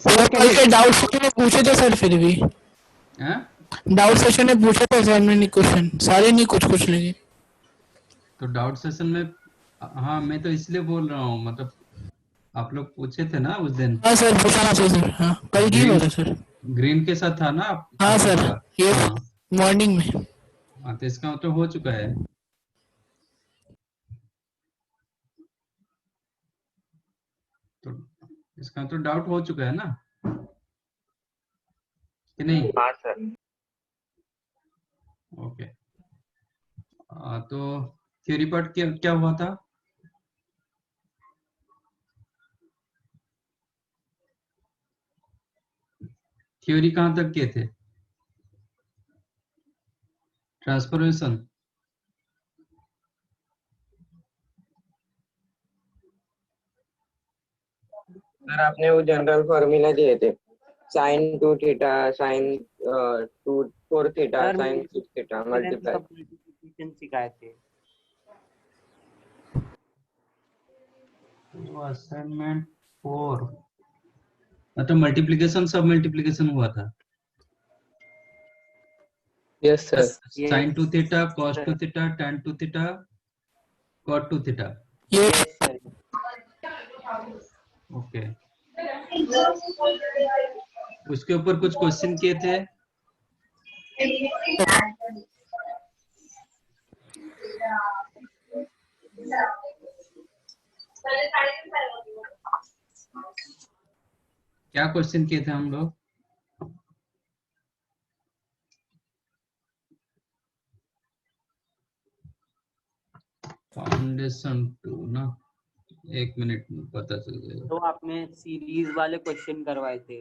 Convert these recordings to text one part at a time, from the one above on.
वो कल के डाउट सेशन में पूछे थे सर, फिर भी डाउट सेशन में पूछे थे सर मैंने क्वेश्चन, सारे नहीं, कुछ कुछ लगे। तो डाउट सेशन में, हाँ मैं तो इसलिए बोल रहा हूँ, मतलब आप लोग पूछे थे ना उस दिन। हाँ सर, पूछा ना सर, हाँ कल की ग्रीन बात है सर। ग्रीन के साथ था ना हाँ आप लोग सर, का। ये हाँ मॉर्निंग में। हाँ, तो इसका मतलब हो चुका है। तो इसका तो डाउट हो चुका है ना, कि नहीं? हाँ सर। ओके। तो थ्योरी पार्ट क्या क्या हुआ था? थ्योरी कहाँ तक किए थे? ट्रांसफॉर्मेशन। सर आपने वो जनरल फॉर्मूला दिए थे, sine 2 theta, sine 2 4 theta, sir sine 6 theta multiply. Multiplication सिखाए थे। तो असाइनमेंट 4, मतलब मल्टीप्लिकेशन, सब मल्टीप्लिकेशन हुआ था। Yes sir. Sine 2 theta, cos 2 theta, tan 2 theta, cot 2 theta. ये यस सर। ओके। उसके ऊपर कुछ क्वेश्चन किए थे। क्या क्वेश्चन किए थे हम लोग? फाउंडेशन 2 ना, एक मिनट में पता चल जाएगा। तो आपने सीरीज वाले क्वेश्चन करवाए थे।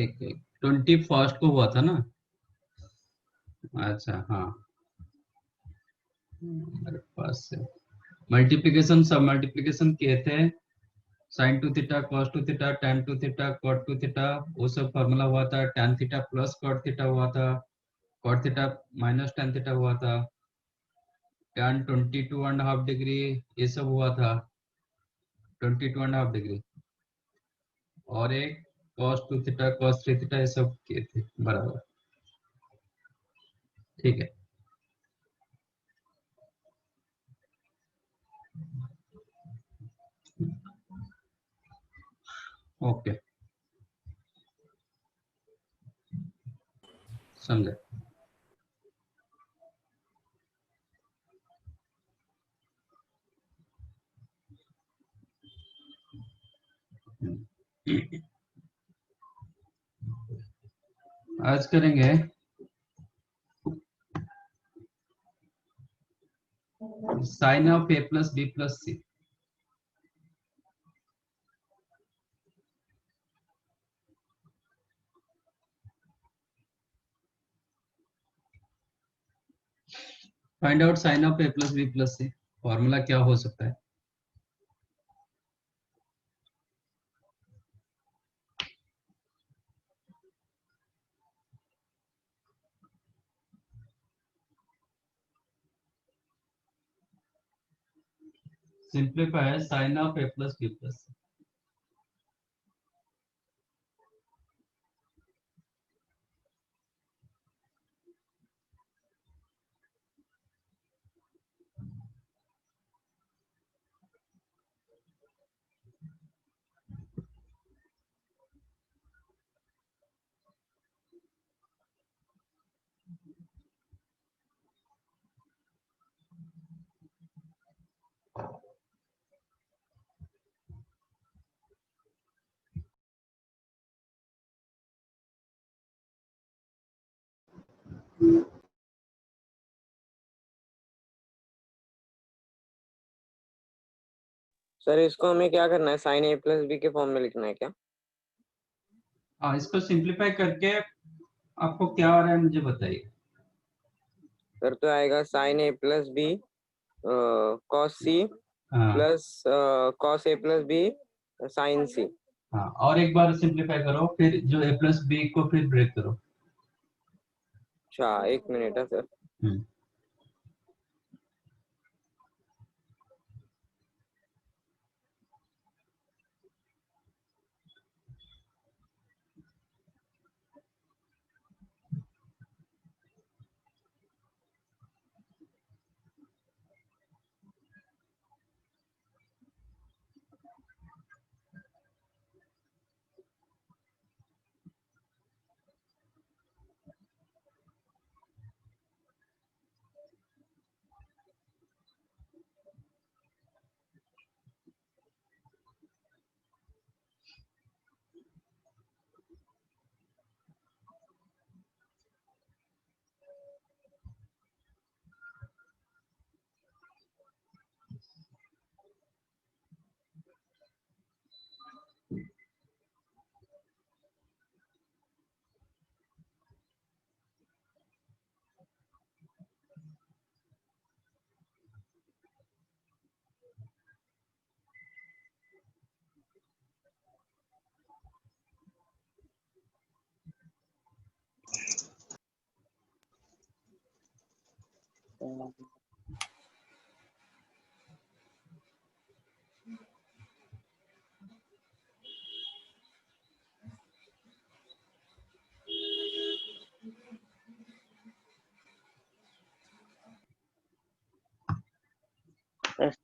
एक एक 21 को हुआ था ना? अच्छा हाँ, मेरे पास से मल्टीप्लिकेशन, सब मल्टीप्लिकेशन किए थे। Sine 2 theta, cos 2 theta, tan 2 theta, cot 2 theta, वो सब फार्मूला हुआ था। tan theta plus cot theta हुआ था, cot theta minus tan theta हुआ था, tan 22.5 डिग्री, ये सब हुआ था, 22.5 डिग्री। और एक cos 2 थीटा, cos 3 थीटा, ये सब किए थे बराबर। ठीक है। ओके, समझे। आज करेंगे sine of A plus B plus C. Find out sine of A plus B plus C, formula क्या हो सकता है? सिंप्लीफाई है sine of A plus B plus C. Sir इसको हमें क्या करना है, साइन ए प्लस बी के फॉर्म में लिखना है क्या? हाँ, इसको सिंप्लीफाई करके आपको क्या आ रहा है मुझे बताइए। सर तो आएगा sign A plus B cos सी हाँ plus cos A plus B sine सी। हाँ, और एक बार सिंप्लीफाई करो, फिर जो ए प्लस बी को फिर ब्रेक करो। अच्छा एक मिनट है सर। हम्म।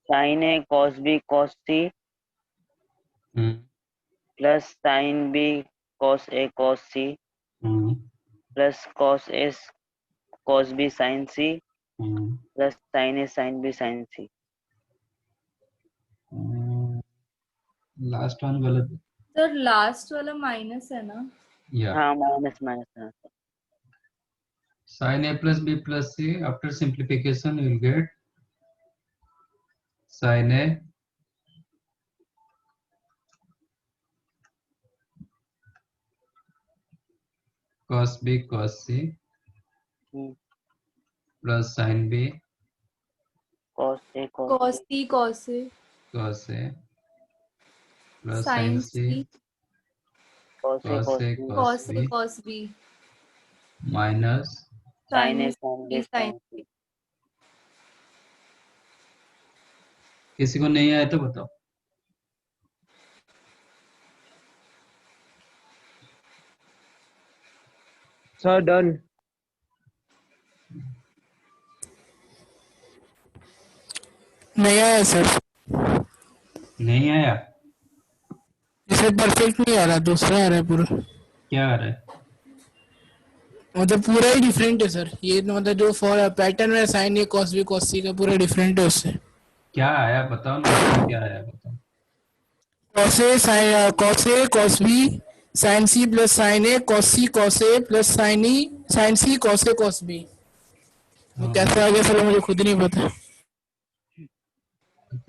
साइन ए कॉस बी कॉस सी प्लस साइन बी कॉस ए कॉस सी प्लस कॉस ए cos B sine C plus sine ए sine B sine C. Last one गलत है। सर लास्ट वाला minus है ना? या हाँ माइनस माइनस है। sin a plus b plus c after simplification you will get sin a cos b cos c plus sin b cos A cos C cos A cos a plus sine sin c C cos A cos a cos cos A b cos B minus sine A sine sine B sine sine C. किसी को नहीं आया तो बताओ। Sir done. नहीं आया sir, नहीं आया? इसे परफेक्ट नहीं आ रहा, दूसरा आ रहा है पूरा। क्या आ रहा है? मतलब पूरा ही डिफरेंट है सर ये, मतलब जो फॉर पैटर्न है साइन ए कॉस बी कॉस सी का पूरा डिफरेंट है उससे। क्या आया बताओ ना, क्या आया बताओ। Cos A cos B sine C plus sine A cos A plus sine C cos B. वो कैसे आ गया सर मुझे खुद नहीं पता।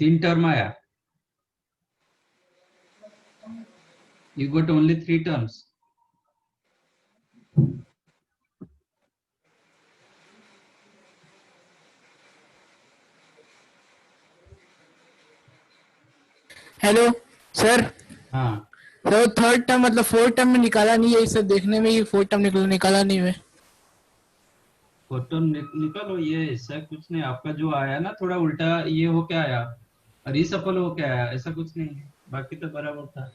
3 टर्म आया। You got only 3 terms. Hello sir. हाँ सर थर्ड टर्म मतलब फोर्थ टर्म में निकाला नहीं है, इसे देखने में ही फोर्थ टर्म निकाला नहीं है। फोटो निकालो, ये ऐसा कुछ नहीं। आपका जो आया ना थोड़ा उल्टा ये हो क्या आया, रीसफल हो क्या आया, ऐसा कुछ नहीं है, बाकी तो बराबर था।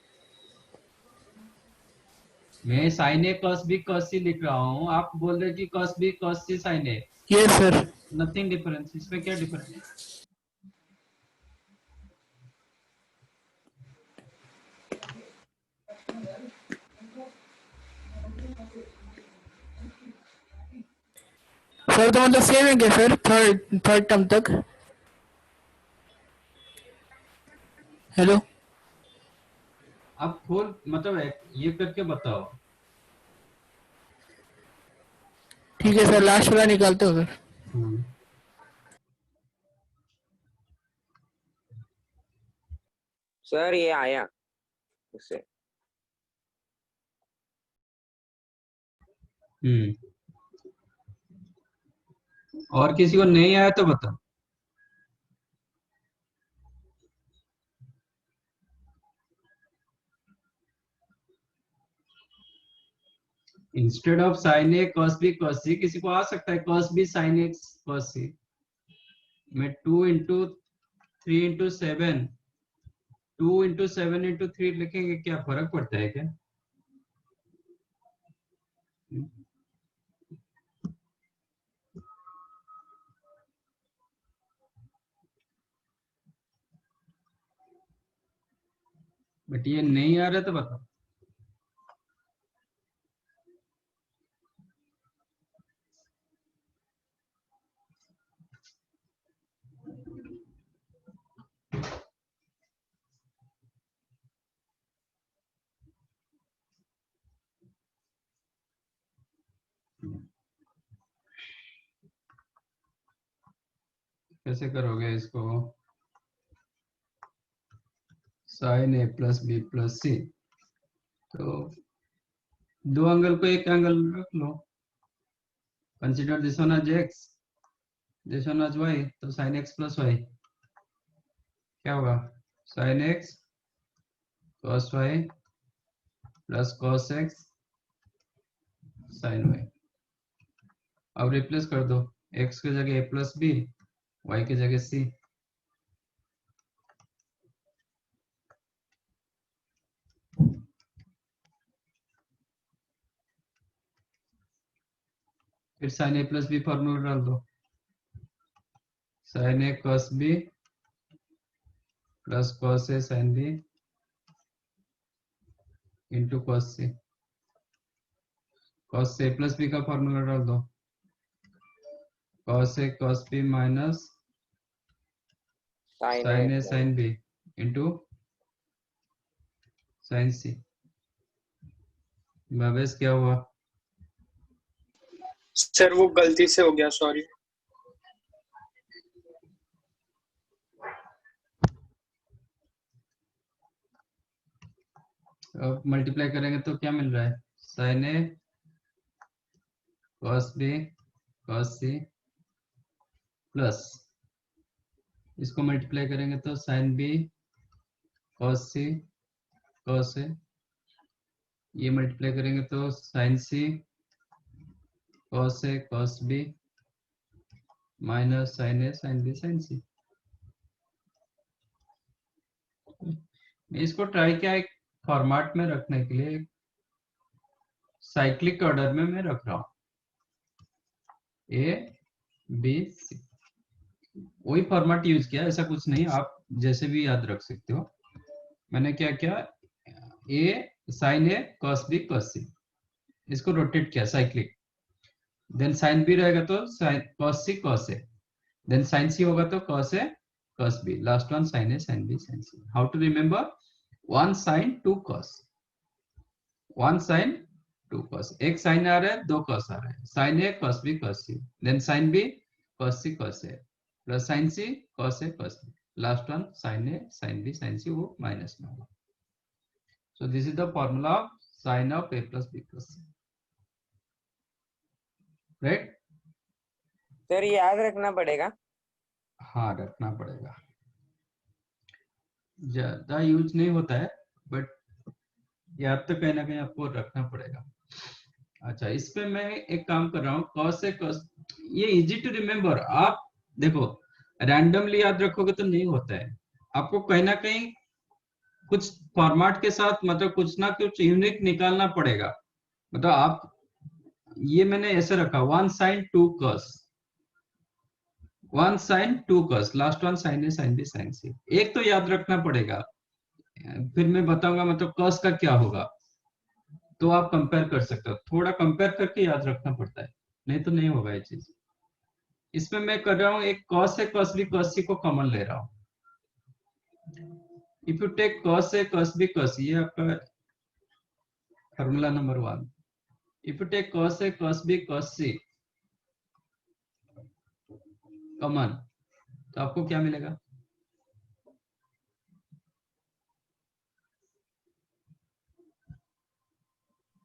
मैं साइन ए कॉस बी कॉस सी लिख रहा हूँ, आप बोल रहे कि cos B cos C sine A. Yes sir. Nothing difference, इसमें क्या डिफरेंस? सर तो मतलब सेम है क्या सर थर्ड टर्म तक? हेलो आप खोल मतलब ये करके बताओ। ठीक है सर, लास्ट वाला निकालते हो सर। सर ये आया उससे। और किसी को नहीं आया तो बताओ। Instead of sine A cos B cos C किसी को आ सकता है cos B sine X cos C में 2 इंटू 3 इंटू 7 2 इंटू 7 इंटू 3 लिखेंगे, क्या फर्क पड़ता है क्या? बट ये नहीं आ रहा तो बताओ। कैसे करोगे इसको? Sine A plus B plus C, तो दो एंगल को एक एंगल रख लो। Consider this one as X, this one as Y, तो साइन एक्स प्लस वाई क्या होगा? Sine X cos Y plus cos X sine Y. अब रिप्लेस कर दो, x की जगह a प्लस बी, y की जगह c। फिर sine A plus B formula डाल दो, sine A cos B plus cos A sine B into cos C. Cos A plus B का फॉर्मूला डाल दो, cos A cos B minus sine sine A A sine B into sine C. Bhavesh क्या हुआ? Sir वो गलती से हो गया, सॉरी। अब मल्टीप्लाई करेंगे तो क्या मिल रहा है? साइन ए कॉस बी कॉस सी प्लस इसको मल्टीप्लाई करेंगे तो sine B cos C cos A, ये मल्टीप्लाई करेंगे तो साइन सी कॉस ए कॉस बी माइनस साइन ए साइन बी साइन सी। मैं इसको ट्राई किया एक फॉर्मेट में रखने के लिए, साइक्लिक ऑर्डर में मैं रख रहा हूं, ए बी सी, वही फॉर्मेट यूज किया, ऐसा कुछ नहीं, आप जैसे भी याद रख सकते हो। मैंने क्या किया, A sine A cos B cos C, इसको रोटेट किया साइक्लिक, देन साइन बी रहेगा तो sine cos C cos A, then sine C होगा तो cos A cos B, last one sine A sine B sine C. How to remember? One sine two cos, one sine two cos, एक sine आ रहा है दो cos आ रहा है, sine A cos B cos C, then sine B cos C cos A plus sine C cos A cos B, last one sine A sine B sine C, वो minus में होगा। So this is the formula of sine of A plus B plus C, right? Sir याद रखना पड़ेगा। हाँ रखना पड़ेगा, ज्यादा यूज नहीं होता है बट याद तो कहीं ना कहीं आपको रखना पड़ेगा। अच्छा, इस पे मैं एक काम कर रहा हूँ, कॉस ए कॉस, ये इजी टू रिमेम्बर। आप देखो रैंडमली याद रखोगे तो नहीं होता है, आपको कहीं ना कहीं कुछ फॉर्मेट के साथ मतलब कुछ ना कुछ यूनिक निकालना पड़ेगा। मतलब आप, ये मैंने ऐसे रखा, one sine two cos, one sine two cos, last one sine ए साइन बी साइन सी, एक तो याद रखना पड़ेगा, फिर मैं बताऊंगा मतलब कॉस का क्या होगा, तो आप कंपेयर कर सकते हो, थोड़ा कंपेयर करके याद रखना पड़ता है, नहीं तो नहीं होगा ये चीज। इसमें मैं कर रहा हूं एक कॉस ए कॉस बी कॉस सी को कॉमन ले रहा हूं। If you take cos A cos B cos, ये आपका formula number 1। If you take cos A cos B cos C common, तो आपको क्या मिलेगा?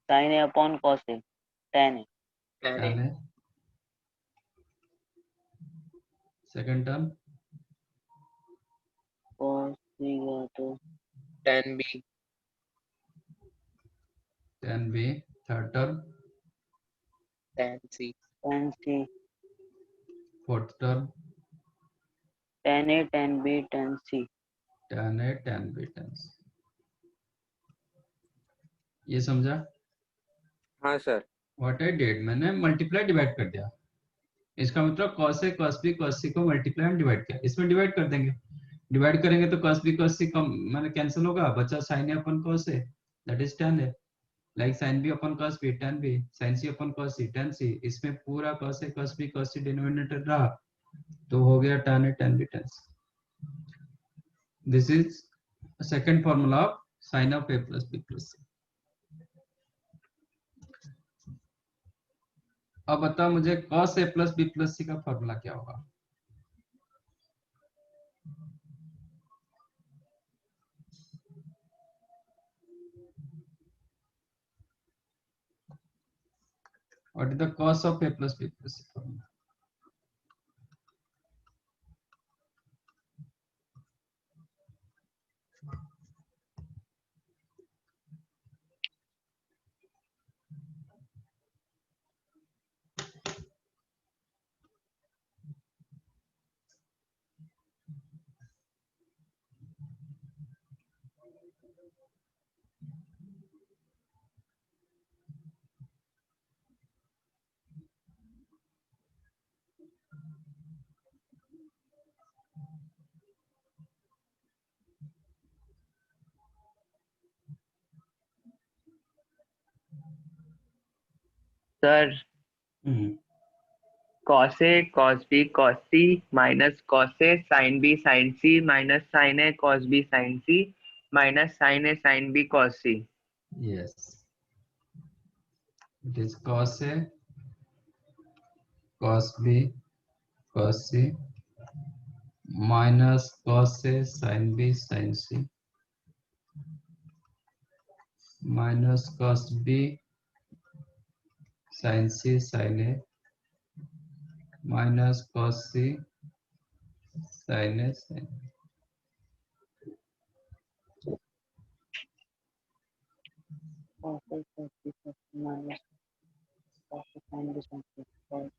Sine A upon cos A, tan A. tan है, सेकंड टर्म cos बी गया तो tan B, tan b, third term tan C, tan C, fourth term tan A tan B tan C. tan a tan b tan c। ये समझा? हाँ सर। What I did, मैंने multiply divide कर दिया, इसका मतलब cos a cos b cos c को मल्टीप्लाई एंड डिवाइड किया, इसमें डिवाइड कर देंगे, डिवाइड करेंगे तो cos b cos c कम मैंने कैंसिल होगा, बचा sin a upon cos a, that is tan a, like sin b upon cos b tan b, sin c upon cos c tan c, इसमें पूरा cos a cos b cos c denominator रहा, तो हो गया tan a tan b tan c। This is second formula of sin of a plus b plus c। अब बताओ मुझे cos a plus b plus c का formula क्या होगा? What is the cos of a plus b plus c formula? Sir cos A cos B cos C minus cos A sin B sin C minus sin A cos B sin C minus sin A sin B cos C. Yes, it is cos A cos B cos C minus cos A sin B sin C minus cos B sin C sin A minus cos C sin A sin B. cos A cos B cos C minus cos A sin B sin C cos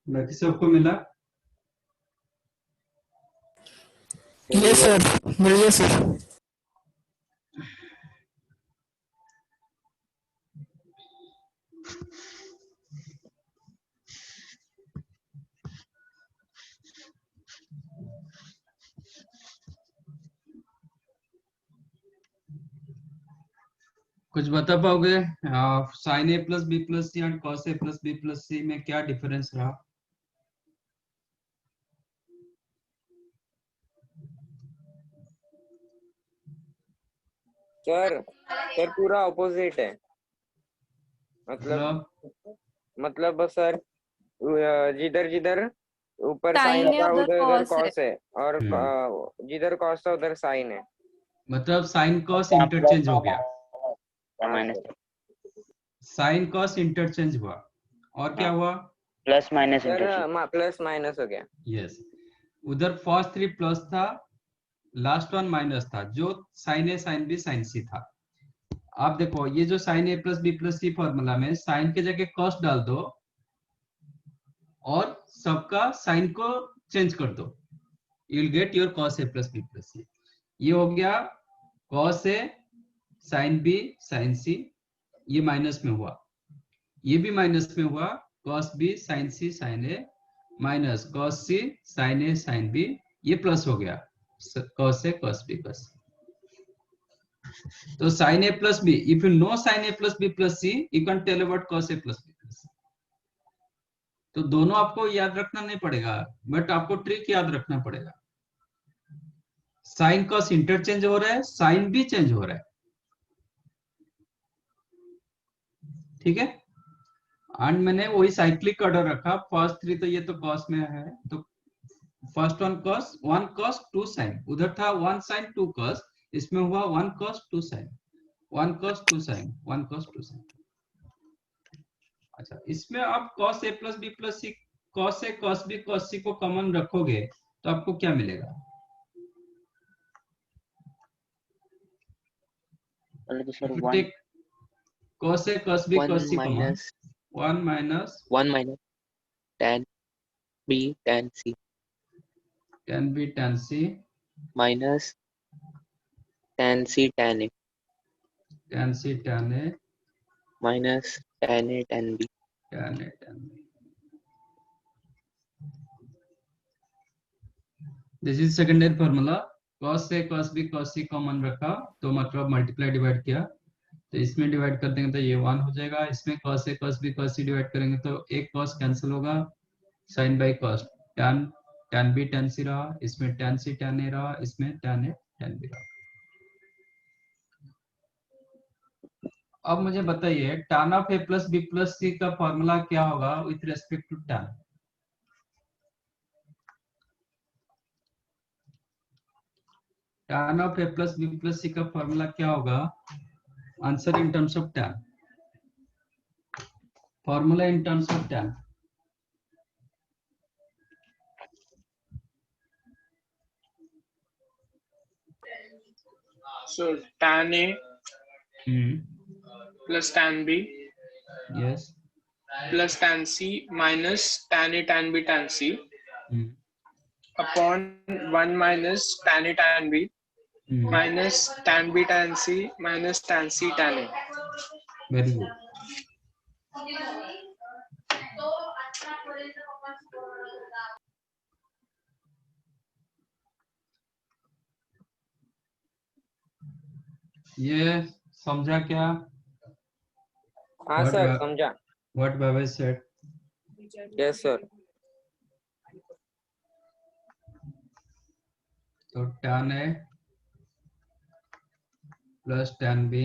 बाकी सबको मिला? Yes sir, मिलिए sir. कुछ बता पाओगे sine A plus B plus C and cos A plus B plus C में क्या difference रहा? सर पूरा ऑपोजिट है। मतलब सर जिधर जिधर ऊपर साइन Sin है, था उधर उधर उधर cos है। कॉस है, और जिधर कॉस था उधर साइन है। मतलब साइन कॉस इंटरचेंज हो गया, माइनस साइन कॉस इंटरचेंज हुआ, और क्या हुआ? Plus minus sir interchange plus minus हो गया। यस, उधर फर्स्ट 3 प्लस था, लास्ट वन माइनस था, जो साइन ए साइन बी साइन सी था। आप देखो ये जो sign A plus B plus C formula में साइन के जगह कॉस डाल दो और सबका साइन को चेंज कर दो, you will get your cos A plus B plus C. ये हो गया cos A sine B sine C, ये माइनस में हुआ, ये भी माइनस में हुआ, cos B sine C sine A minus cos C sine A sine B, ये प्लस हो गया कॉस ए कॉस बी कॉस। तो sine A plus B, if you know sine A plus B plus C you can tell about cos A plus B plus C. तो दोनों आपको याद रखना नहीं पड़ेगा, बट आपको ट्रिक याद रखना पड़ेगा। साइन कॉस इंटरचेंज हो रहा है, साइन भी चेंज हो रहा है, ठीक है। एंड मैंने वही साइक्लिक ऑर्डर रखा, फर्स्ट 3 तो ये तो कॉस में है, तो फर्स्ट वन कॉस 2 साइन, उधर था 1 साइन 2 कॉस, इसमें हुआ 1 cos 2 sin, 1 cos 2 sin, 1 cos 2 sin। अच्छा, इसमें आप cos a plus B plus C, cos a cos b cos c को कॉमन रखोगे तो आपको क्या मिलेगा? Sir take cos a cos b cos c common, 1 minus tan B tan C tan b tan c minus tan C tan A tan c tan a minus tan A tan B tan a tan b। This is secondary formula. cos a cos b cos c common रखा तो मतलब multiply divide किया, तो इसमें divide कर देंगे तो ये 1 हो जाएगा, इसमें cos a cos b cos c divide करेंगे तो एक cos कैंसिल होगा, sin by cos, tan b tan c रहा, इसमें tan c tan a रहा, इसमें tan a tan b रहा। अब मुझे बताइए tan of a plus B plus सी का फॉर्मूला क्या होगा with respect to tan? tan of a plus B plus सी का फॉर्मूला क्या होगा? Answer in terms of tan. Formula in terms of tan. So tan A plus tan B Yes. plus tan C minus tan A tan B tan C upon 1 minus tan A tan B minus tan B tan C minus tan C tan A. Very good. ये समझा क्या? हाँ What sir Bha- समझा. What Bhavesh said? Yes sir. तो tan A plus tan B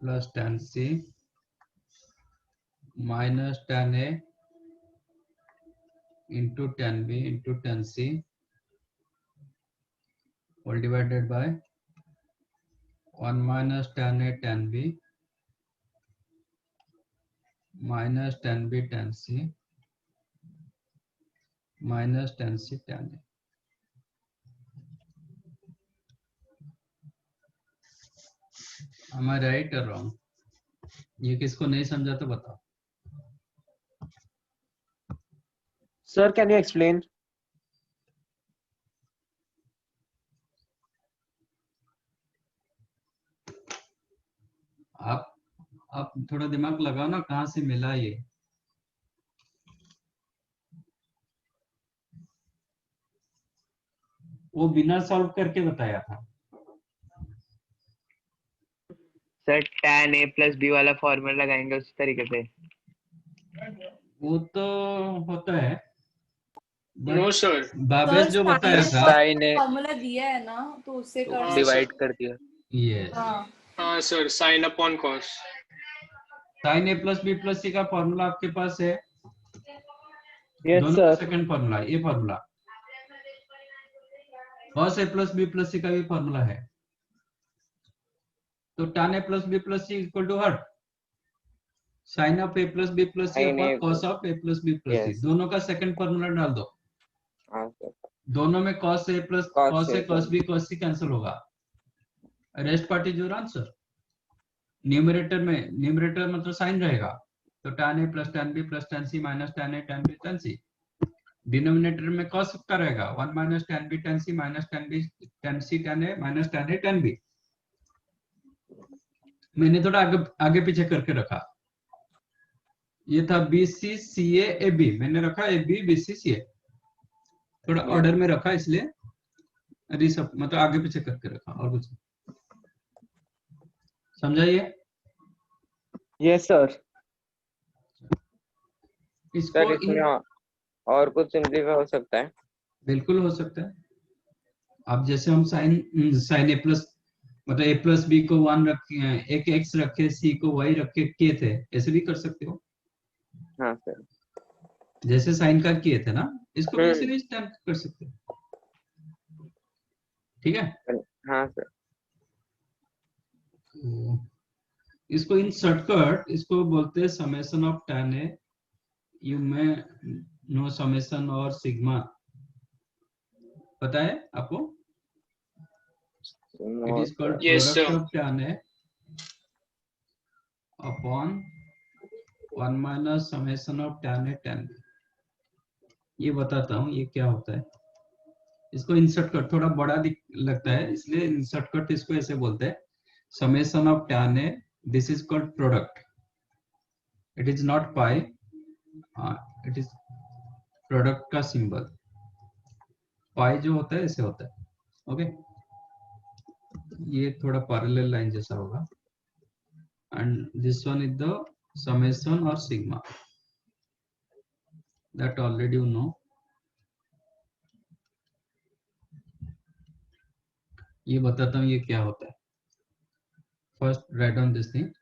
plus tan C minus tan A into tan B into tan C all divided by 1 minus tan A tan B minus tan B tan C minus tan C tan A. Am I right or wrong? ये किसको नहीं समझा तो बताओ. Sir, can you explain? आप थोड़ा दिमाग लगाओ ना, कहाँ से मिला ये? वो बिना सॉल्व करके बताया था. Sir tan a plus B वाला फॉर्मूला लगाएंगे उस तरीके से. वो तो होता है. No sir. बाबेश जो बताया था. sin a फॉर्मूला दिया है ना तो उससे कर हाँ, डिवाइड कर दिया. Yes. हाँ हाँ sir, sin upon cos. sin a plus B plus सी का फॉर्मूला आपके पास है. Yes, दोनों sir. का सेकंड फॉर्मूला, ये formula. cos a plus B plus सी का भी फॉर्मूला है. तो tan a plus B plus C equal to what? sin of a plus B plus C Sin A upon cos of a plus B plus C. Yes. दोनों का second formula डाल दो. हाँ sir. दोनों में cos a plus Cos cos a A, cos b cos c cancel होगा. Rest part is your answer. Numerator मतलब sine रहेगा. तो tan a plus tan b plus tan c minus tan a tan b tan c. Denominator में cos का रहेगा 1 minus tan b tan c minus tan b tan c tan a minus tan a tan b. मैंने थोड़ा आगे पीछे करके रखा. ये था B C C A B, मैंने रखा ए बी बी सी सी ए. थोड़ा ऑर्डर में रखा इसलिए रिसप मतलब आगे पीछे करके रखा, और कुछ समझाइए. Yes, sir. इसको सर इसमें और कुछ सिंपलीफाई हो सकता है? बिल्कुल हो सकता है. अब जैसे हम साइन ए प्लस मतलब ए प्लस बी को 1 रखे, एक एक्स रखे, सी को वाई रखे किए थे, ऐसे भी कर सकते हो. हाँ सर. जैसे साइन का किए थे ना, इसको भी ऐसे भी स्टैम्प कर सकते हो. ठीक है. हाँ सर. तो इसको इन शॉर्टकट इसको बोलते हैं summation of tan a. You में नो समेशन और सिग्मा पता है आपको? It is called Yes, product sir. Of tan a upon 1 minus summation of tan a tan b. ये बताता हूँ ये क्या होता है. इसको इंसर्ट कट थोड़ा बड़ा लगता है, इसलिए इंसर्ट कट इसको ऐसे बोलते हैं. Summation of tan a, this is called product. It is not pi, it is product का सिंबल. पाई जो होता है ऐसे होता है. ओके. ये थोड़ा पैरेलल लाइन जैसा होगा. And this one is the summation और sigma, that already you know. ये बताता हूँ ये क्या होता है. first write down this thing.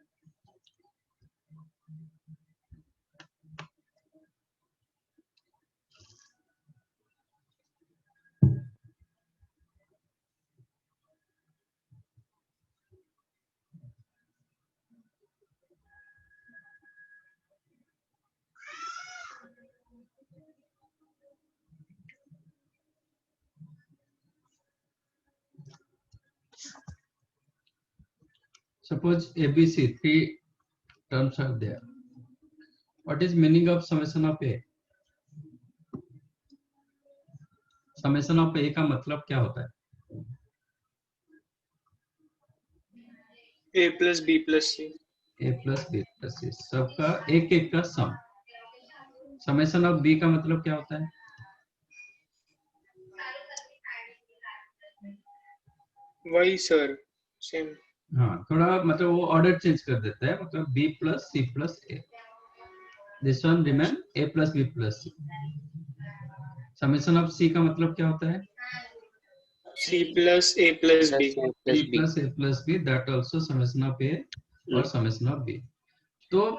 Suppose ABC, three terms are there. What is meaning of summation of A? Summation of A का मतलब क्या होता है? A plus B plus C. A plus B plus C, सबका एक एक का सम. Summation of B का मतलब क्या होता है? वही सर, सेम. हाँ, थोड़ा मतलब वो ऑर्डर चेंज कर देता है, मतलब B plus C plus A. This one remain A plus B plus C. Summation of C का मतलब क्या होता है? C plus A plus B. C plus A plus B, that also summation of A और summation of B. तो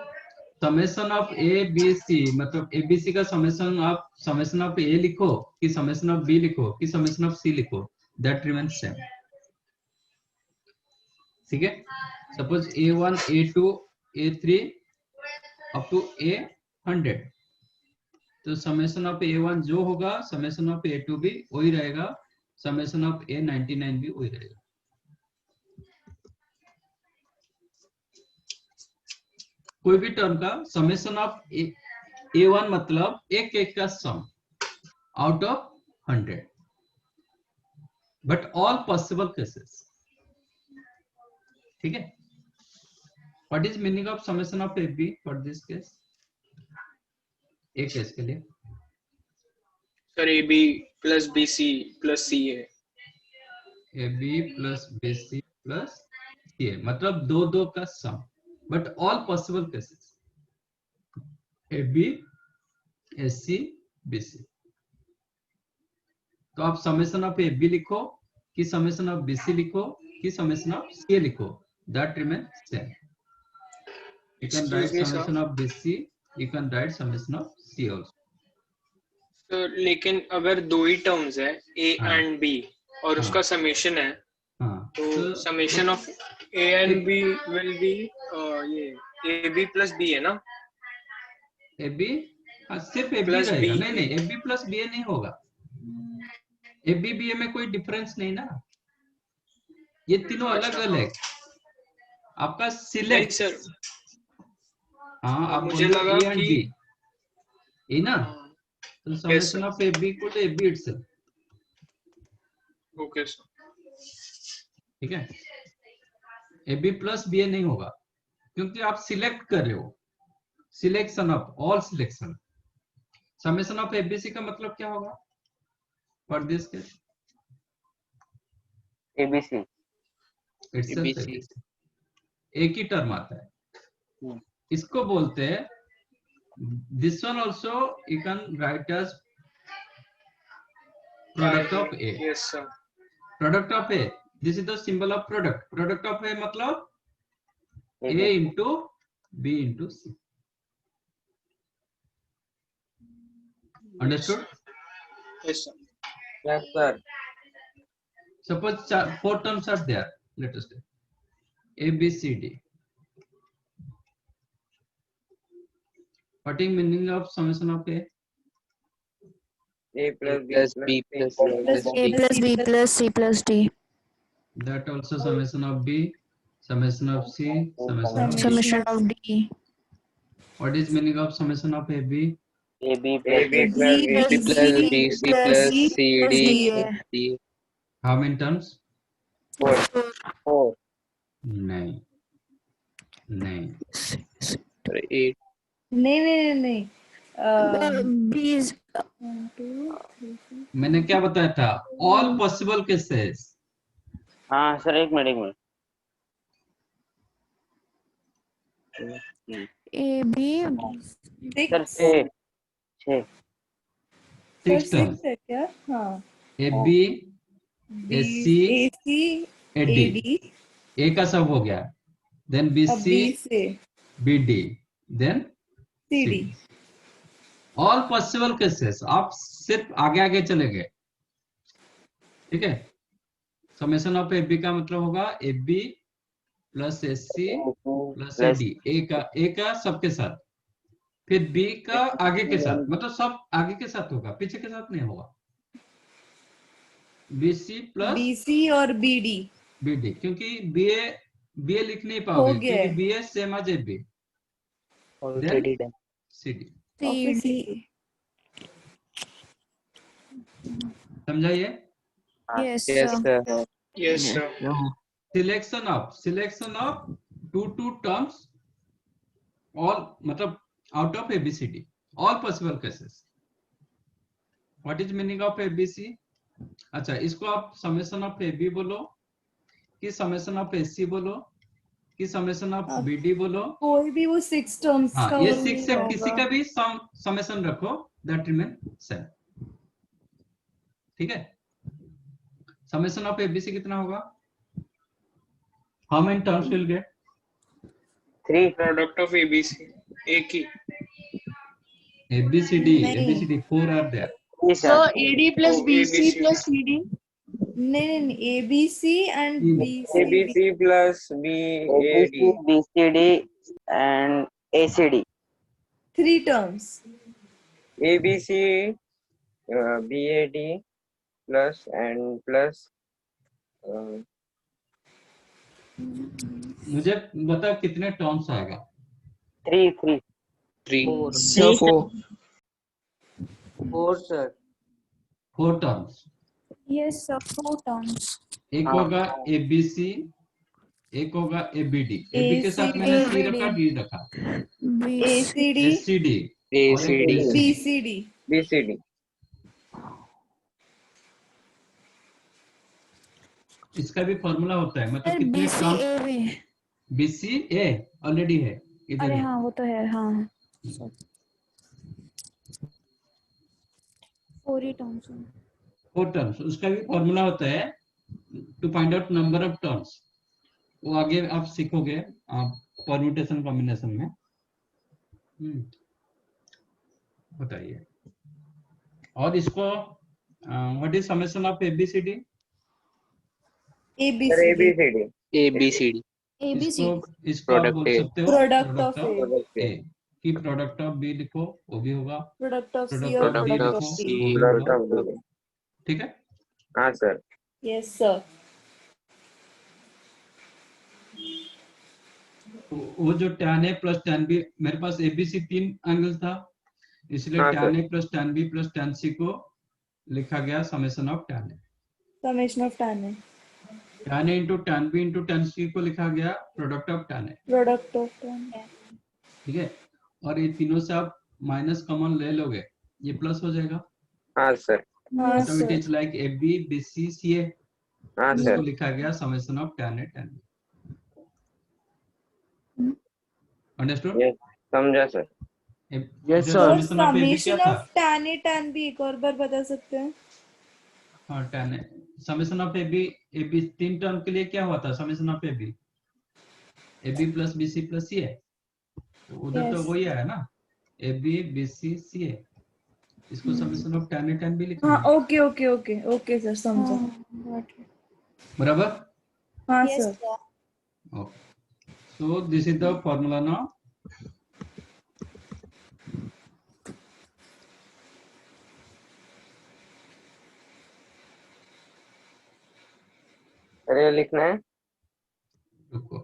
summation of A B C मतलब A B C का summation आप समेशन ऑफ A लिखो कि समेशन ऑफ B लिखो कि summation of C लिखो, that remains same. ठीक है? Suppose A1 A2 A3 up to A100, तो समेशन ऑफ A1 जो होगा समेशन ऑफ A2 भी वही रहेगा, समेशन ऑफ A99 भी वही रहेगा. कोई भी टर्म का समेशन ऑफ A1 मतलब एक एक का sum out of 100, but all possible cases. ठीक है? What is meaning of summation of AB for this case? एक केस के लिए sir AB plus BC plus CA. AB plus BC plus CA मतलब दो दो का sum, but all possible cases AB SC BC. तो आप समेशन ऑफ AB लिखो कि समेशन ऑफ BC लिखो कि समेशन ऑफ CA लिखो, that remains same. You can write Excuse me, summation sir. of BC, you can write summation of C also. Sir लेकिन अगर दो ही टर्म्स है A हाँ. and B और हाँ. उसका समेशन है, हाँ, तो summation of A and B will be ये AB plus B है ना? AB हाँ, सिर्फ AB Plus रहेगा. B. नहीं नहीं, AB plus BA नहीं होगा. AB BA में कोई डिफरेंस नहीं ना, ये तीनों अलग अलग. आपका नहीं सिलेक्ट. सर, हाँ, आप मुझे बोलो लगा A and कि B, ये ना, तो समेशन ऑफ AB को तो AB itself. Okay sir. ठीक है? AB plus BA नहीं होगा क्योंकि आप सिलेक्ट कर रहे हो, selection of all selection. Summation of ABC का मतलब क्या होगा for this case? ABC. itself ABC. एक ही टर्म आता है, इसको बोलते हैं. This one also you can write as product of A. Yes sir. Product of A, this is the symbol of product. Product of A मतलब A into B into C. Understood? Yes sir. Yes, sir. Suppose four terms are there. Let us take A, B, C, D. What is meaning of summation of A? A plus B plus C plus A plus B plus C plus D. That also summation of B, summation of C, summation of D. Summation of D. What is meaning of summation of AB? AB AB plus plus plus B C plus C D. How many terms? 4. नहीं, नहीं. Eight. नहीं B is मैंने क्या बताया था? All possible cases. हाँ sir, एक minute. A B sir 6. Six terms. है क्या? हाँ. AB, SC, AD. A का सब हो गया. then B BC, से BD, then CD. All possible cases. आप सिर्फ आगे आगे चले गए, ठीक है। समेशन ऑफ एबी का मतलब होगा AB plus SC plus AD, A का सबके साथ, फिर बी का आगे के साथ, मतलब सब आगे के साथ होगा, पीछे के साथ नहीं होगा। बीसी प्लस BC और BD बीडी, क्योंकि बीए लिख नहीं हो पाओगे गया क्योंकि है। BA same as AB, already done. CD. CD. समझाइए। Yes, Yes, sir. sir. Yes, sir. Selection of two terms, all मतलब out of ABCD, all possible cases. What is meaning of ABC? अच्छा, इसको आप समेशन ऑफ एबी बोलो कि summation of SC बोलो कि summation of अब बीडी बोलो। कोई भी वो 6 टर्म्स हाँ, का ये वो 6 से होगा। किसी का भी समेशन रखो, दैट रिमेन सेम, ठीक है। समेशन ऑफ एबीसी कितना होगा? How many terms will get? 3. Product of ABC. एक ही. ABCD 4 are there. Sir, AD plus BC plus CD. नहीं ABC and BCD. ABC plus BAD. BCD and ACD. 3 terms. ABC, BAD plus and plus. मुझे बता कितने terms आएगा? 3. 4. Sir, 4. 4 sir. 4 terms. Yes, sir. 4 terms. एक हाँ। होगा ABC, एक होगा ABD। AB के साथ मैंने C रखा, D रखा, ACD, SCD और एक BCD. BCD. इसका भी फॉर्मूला होता है, मतलब कितने टर्म्स। BCA ऑलरेडी है इधर। अरे ही। हाँ वो तो है, हाँ 4 टर्म्स। 4 टर्म्स, उसका भी फॉर्मूला होता है to find out number of terms. वो आगे आप सीखोगे आप परम्यूटेशन कॉम्बिनेशन में। बताइए। और इसको what is summation of ABCD? ABCD. ABCD. इसको आप बोल सकते हो Product of A. ए की प्रोडक्ट ऑफ बी लिखो, वो भी होगा। Product of C प्रोडक्ट और ऑफ बी product लिखो, of C. वो भी Product होगा, of B. ठीक है। हाँ सर। Yes, sir. वो जो tan A plus tan B, मेरे पास ABC 3 एंगल था, इसलिए हाँ, tan A plus tan B plus tan C को लिखा गया summation of tan A। Summation of tan A. tan A into tan B into tan C को लिखा गया product of tan A, Product of tan A. ठीक है। और ये तीनों से आप माइनस कॉमन ले लोगे, ये प्लस हो जाएगा, हाँ सर। हाँ so it sir. is like AB BC CA, हाँ इसको सर। लिखा गया summation of tan A tan B। Understood? Yes, समझा सर। Yes, जो sir. और समेशन ऑफ AB क्या summation था? of tan A tan B एक और बार बता सकते हैं? हाँ tan A, summation of AB 3 term के लिए क्या हुआ था? Summation of AB plus BC plus CA, तो उधर तो Yes. वही आया ना, AB BC CA, इसको summation of tan A tan B लिखा हाँ है, ओके सर, समझा। बराबर? हाँ sir. Okay. So this is the formula now. अरे लिखना है। रुको।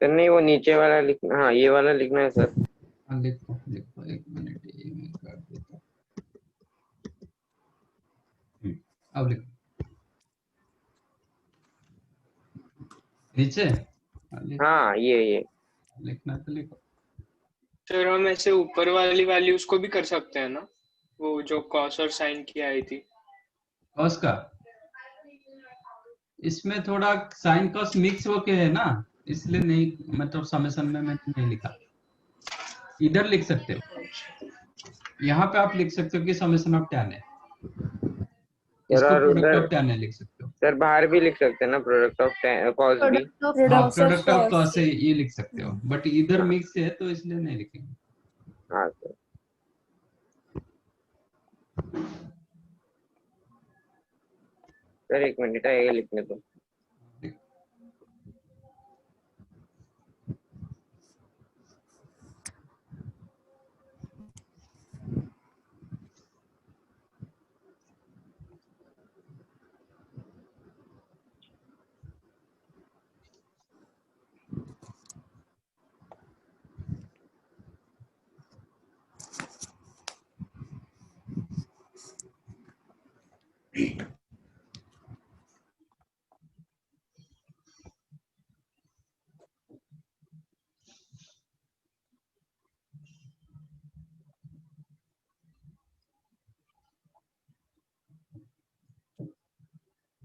सर नहीं, वो नीचे वाला लिखना। हाँ, ये वाला लिखना है सर। हाँ लिखो लिखो, एक मिनट ये मैं कर देता हूँ। अब लिखो नीचे। हाँ, हाँ, ये लिखना है तो लिखो। सर हम ऐसे ऊपर वाली वैल्यूज को भी कर सकते हैं ना, वो जो कॉस और साइन की आई थी। कॉस का इसमें थोड़ा साइन कॉस मिक्स होके है ना, इसलिए नहीं, मतलब समेशन में मैंने नहीं लिखा। इधर लिख सकते हो, यहाँ पे आप लिख सकते हो कि समेशन ऑफ tan है, इसको और प्रोडक्ट उधर ऑफ tan लिख सकते हो। सर बाहर भी लिख सकते हैं ना, प्रोडक्ट ऑफ कॉस बी। हाँ, प्रोडक्ट ऑफ कॉस से ये लिख सकते हो, बट इधर मिक्स है तो इसलिए नहीं लिखेंगे। हाँ सर। सर 1 मिनट ये लिखने दो।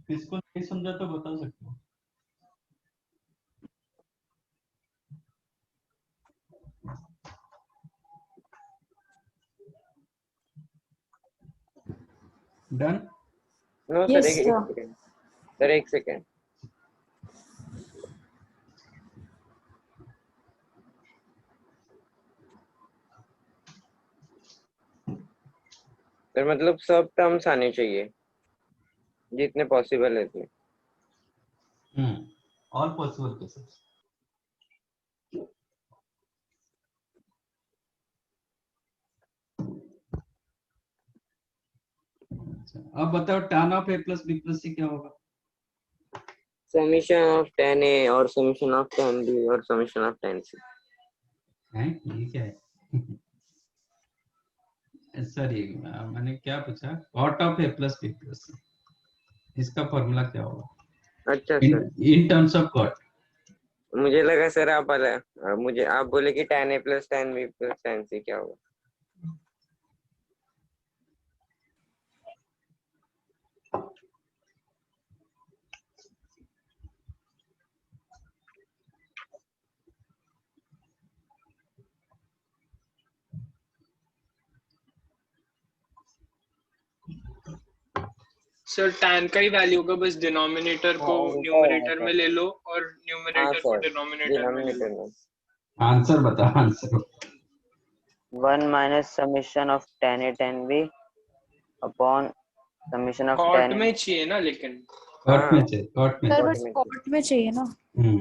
इसको नहीं समझा तो बता सकते हो। डन। नो सर, एक सेकेंड सर, 1 सेकेंड। सर मतलब सब टर्म्स आने चाहिए जितने पॉसिबल है इतने। All possible cases. अब बताओ tan of a plus b plus c क्या होगा? समीशन ऑफ tan a और समीशन ऑफ tan b और समीशन ऑफ tan c। है ये क्या है? सॉरी, मैंने क्या पूछा? cot of a plus b plus c, इसका फॉर्मूला क्या होगा? अच्छा sir, in terms of cot। मुझे लगा सर मुझे आप बोले कि tan a plus tan b plus tan c क्या होगा। सर tan का ही वैल्यू होगा, बस डिनोमिनेटर को न्यूमरेटर में ले लो और न्यूमरेटर को डिनोमिनेटर में ले लो। में। आंसर बता, answer. 1 minus summation of tan a tan b upon summation of cot tan में चाहिए ना, लेकिन कॉट में चाहिए, कॉट में। सर बस कॉट में चाहिए ना।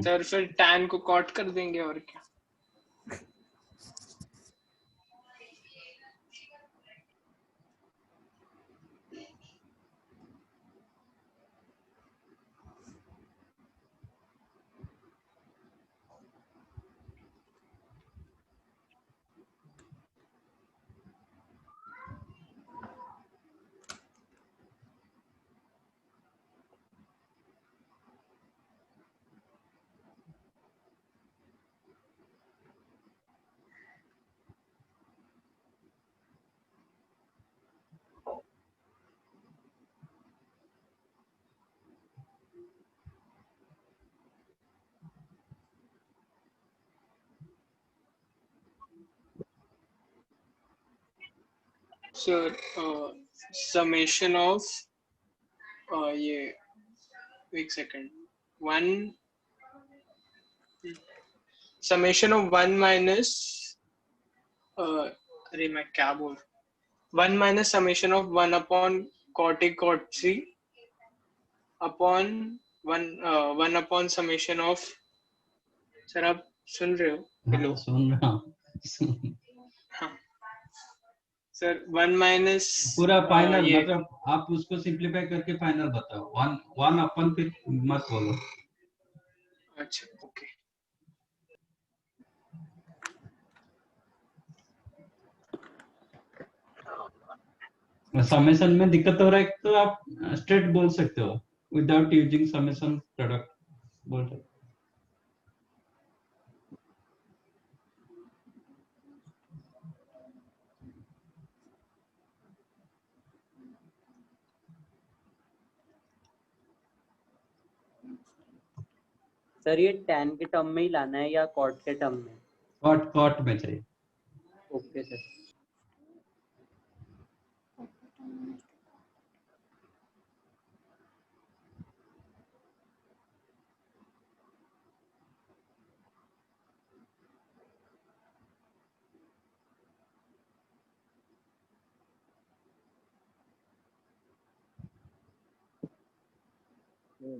सर फिर tan को कॉट कर देंगे और क्या। सर समेशन ऑफ ये एक सेकंड, 1 समेशन ऑफ 1 माइनस अरे मैं क्या बोल, 1 minus summation of 1 upon cot a cot c upon 1 upon summation of, sir आप सुन रहे हो? हेलो, सुन रहा हूँ। हाँ सर 1 माइनस पूरा फाइनल मतलब आप उसको सिंप्लीफाई करके फाइनल बताओ। 1 अपन फिर मत बोलो। अच्छा ओके। समेशन में दिक्कत हो रहा है तो आप स्ट्रेट बोल सकते हो, विदाउट यूजिंग समेशन प्रोडक्ट बोल सकते हो। सर ये tan के टर्म में ही लाना है या cot के टर्म में? कॉट में चाहिए। Okay sir. Sir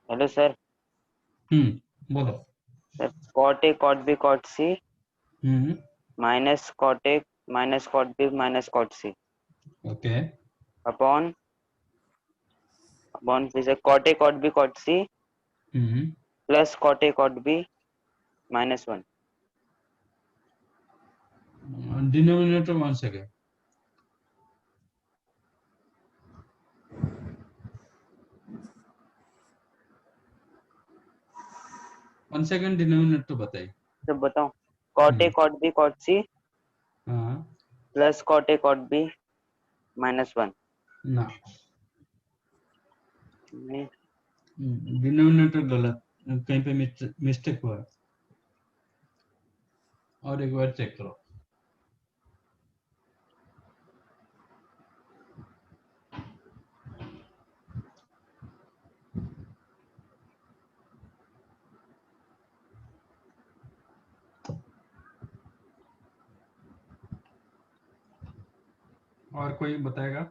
hello sir. बोलो। Sir cot A cot B cot C hmm minus cot A minus cot B minus cot C okay upon फिर से cot A cot B cot C plus cot A cot B minus 1। Denominator 1 second. One second denominator बताइए। तो बताओ cot A cot B cot C हाँ plus cot A cot B minus 1। ना नहीं denominator गलत, कहीं पे मिस्टेक हुआ है, और एक बार चेक करो। और कोई बताएगा?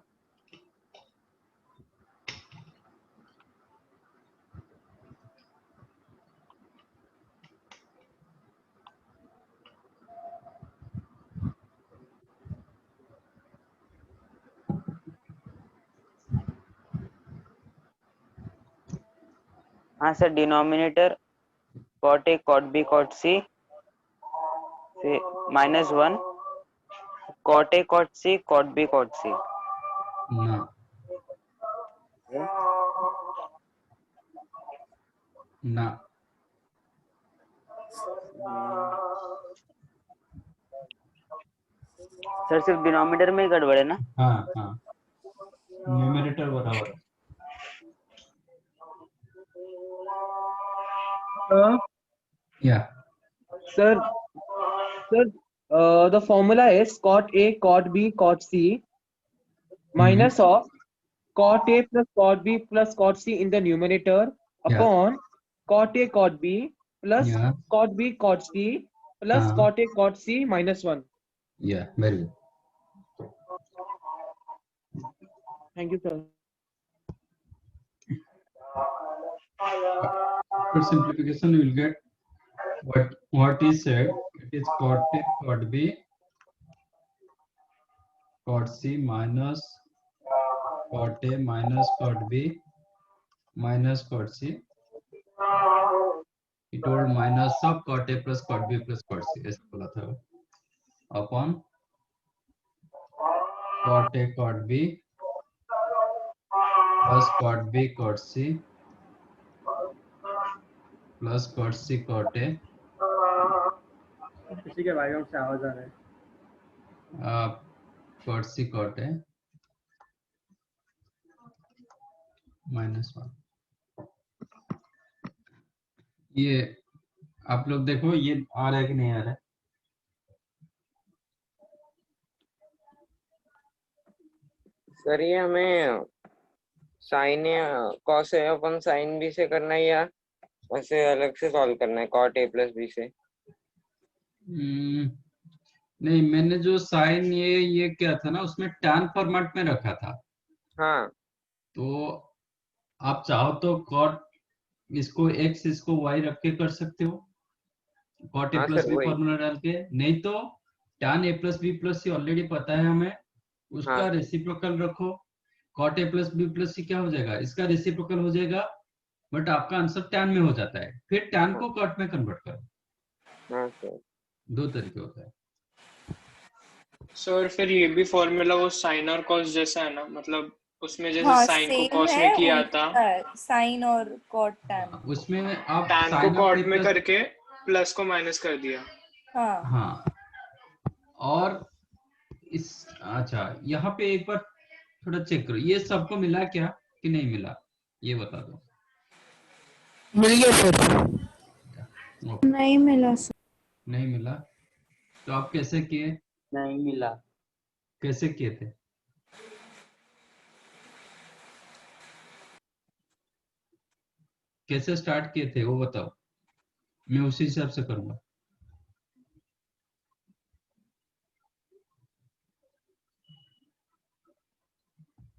हाँ sir denominator cot A cot B cot C minus 1 cot A cot C cot B cot C। ना ना सर सिर्फ डिनोमिनेटर में ही गड़बड़ है ना? हाँ हाँ न्यूमरेटर बराबर है। Yeah. Sir, the formula is cot A, cot B, cot C minus of cot A plus cot B plus cot C in the numerator upon cot A, cot B plus Yeah. cot B, cot C plus cot A, cot C minus 1. Yeah, very good. Thank you, sir. After simplification, you will get what is said. It is cot A, cot B, cot C minus cot A minus cot B minus cot C. It told minus of cot A plus cot B plus cot C. ऐसा बोला था वो। Upon cot A cot B plus cot B cot C plus cot C cot A किसी के background से आवाज आ रहा है। cot C cot A minus 1। ये आप लोग देखो ये आ रहा है कि नहीं आ रहा है? सर ये हमें साइन या cos A upon sine B से करना है या वैसे अलग से सॉल्व करना है कॉट ए प्लस बी से? नहीं, मैंने जो साइन ये क्या था ना, उसमें टैन फॉर्मेट में रखा था। हाँ तो आप चाहो तो कॉट इसको x इसको y रख के कर सकते हो, कॉट ए हाँ प्लस सर बी वही। फॉर्मूला डाल के। नहीं तो tan A plus B plus C already पता है हमें, उसका हाँ। रेसिप्रोकल रखो। Cot A plus B plus C क्या हो जाएगा, इसका रेसिप्रोकल हो जाएगा, बट आपका आंसर टैन में हो जाता है। फिर टैन को कॉट में कन्वर्ट करो। हाँ सर। दो तरीके होता है। सर फिर ये भी फॉर्मूला वो साइन और कॉस जैसा है ना, मतलब उसमें जैसे हाँ साइन को सेम कॉस है, में किया था, साइन और कॉट टैन। उसमें आप टैन को साइन ऑफ कॉट ए में प्लस करके प्लस को माइनस कर दिया। हाँ हाँ, और इस अच्छा यहाँ पे एक बार थोड़ा चेक करो, ये सबको मिला क्या कि नहीं मिला, ये बता दो। मिल गया सर। ओके, नहीं मिला सर। नहीं मिला तो आप कैसे किए, नहीं मिला। कैसे किए थे? कैसे स्टार्ट किए थे वो बताओ, मैं उसी हिसाब से करूंगा।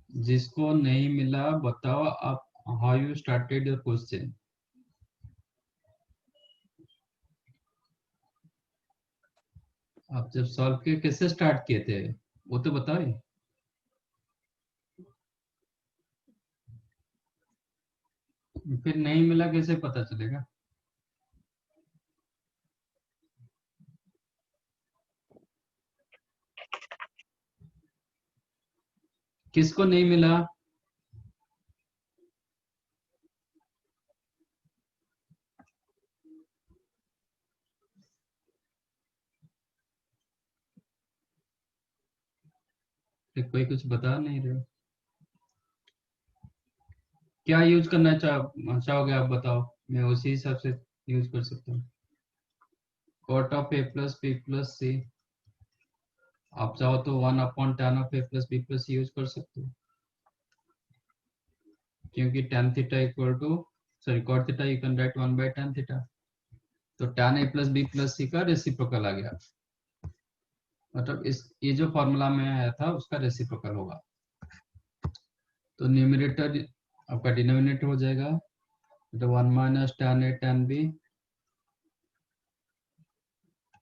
जिसको नहीं मिला बताओ आप, how you started your question. आप जब सॉल्व किए कैसे स्टार्ट किए थे वो तो बताओ। फिर नहीं मिला कैसे पता चलेगा? किसको नहीं मिला? फिर कोई कुछ बता नहीं रहे हो। क्या यूज करना चाहोगे आप बताओ, मैं उसी हिसाब से यूज कर सकता हूँ। Cot of A plus B plus C, आप चाहो तो 1/tan of A plus B plus C use कर सकते हो, क्योंकि tan theta equal to sorry cot theta you can write 1/tan theta, तो tan a plus B plus सी का reciprocal आ गया, मतलब इस ये जो फॉर्मूला में आया था उसका रेसिप्रोकल होगा। तो न्यूमरेटर आपका डिनोमिनेटर हो जाएगा, तो 1 minus tan a tan b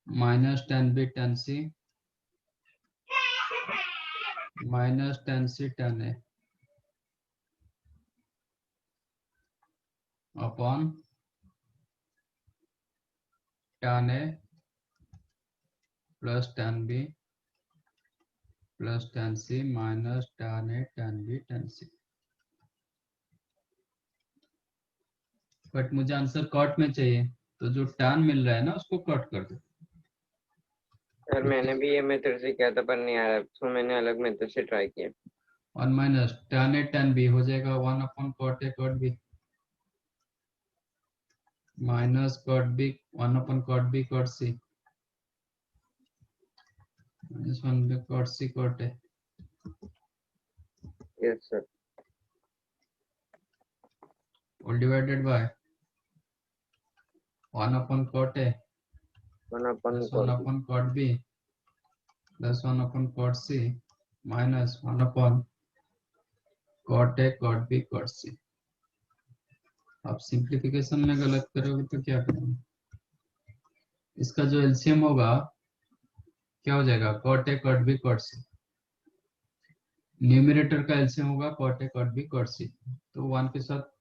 minus tan b tan c minus tan c tan a upon tan a plus tan b plus tan c minus tan a tan b tan c। But मुझे answer cot में चाहिए, तो जो tan मिल रहा है ना उसको cot कर दो। सर मैंने भी ये मेथड से किया था पर नहीं आ रहा, तो मैंने अलग मेथड से ट्राई किया। 1 minus tan a tan b हो जाएगा 1 upon cot a cot b minus cot b 1 upon cot b cot c minus 1 by cot c cot a yes sir. all divided by 1 upon cot A 1 upon plus 1 cot upon cot B plus 1 upon cot C minus 1 upon cot A cot B cot C। आप simplification में गलत करोगे तो क्या करोगे? इसका जो LCM होगा क्या हो जाएगा, cot A cot B cot C। Numerator का एलसीएम होगा cot A cot B cot C, तो 1 के साथ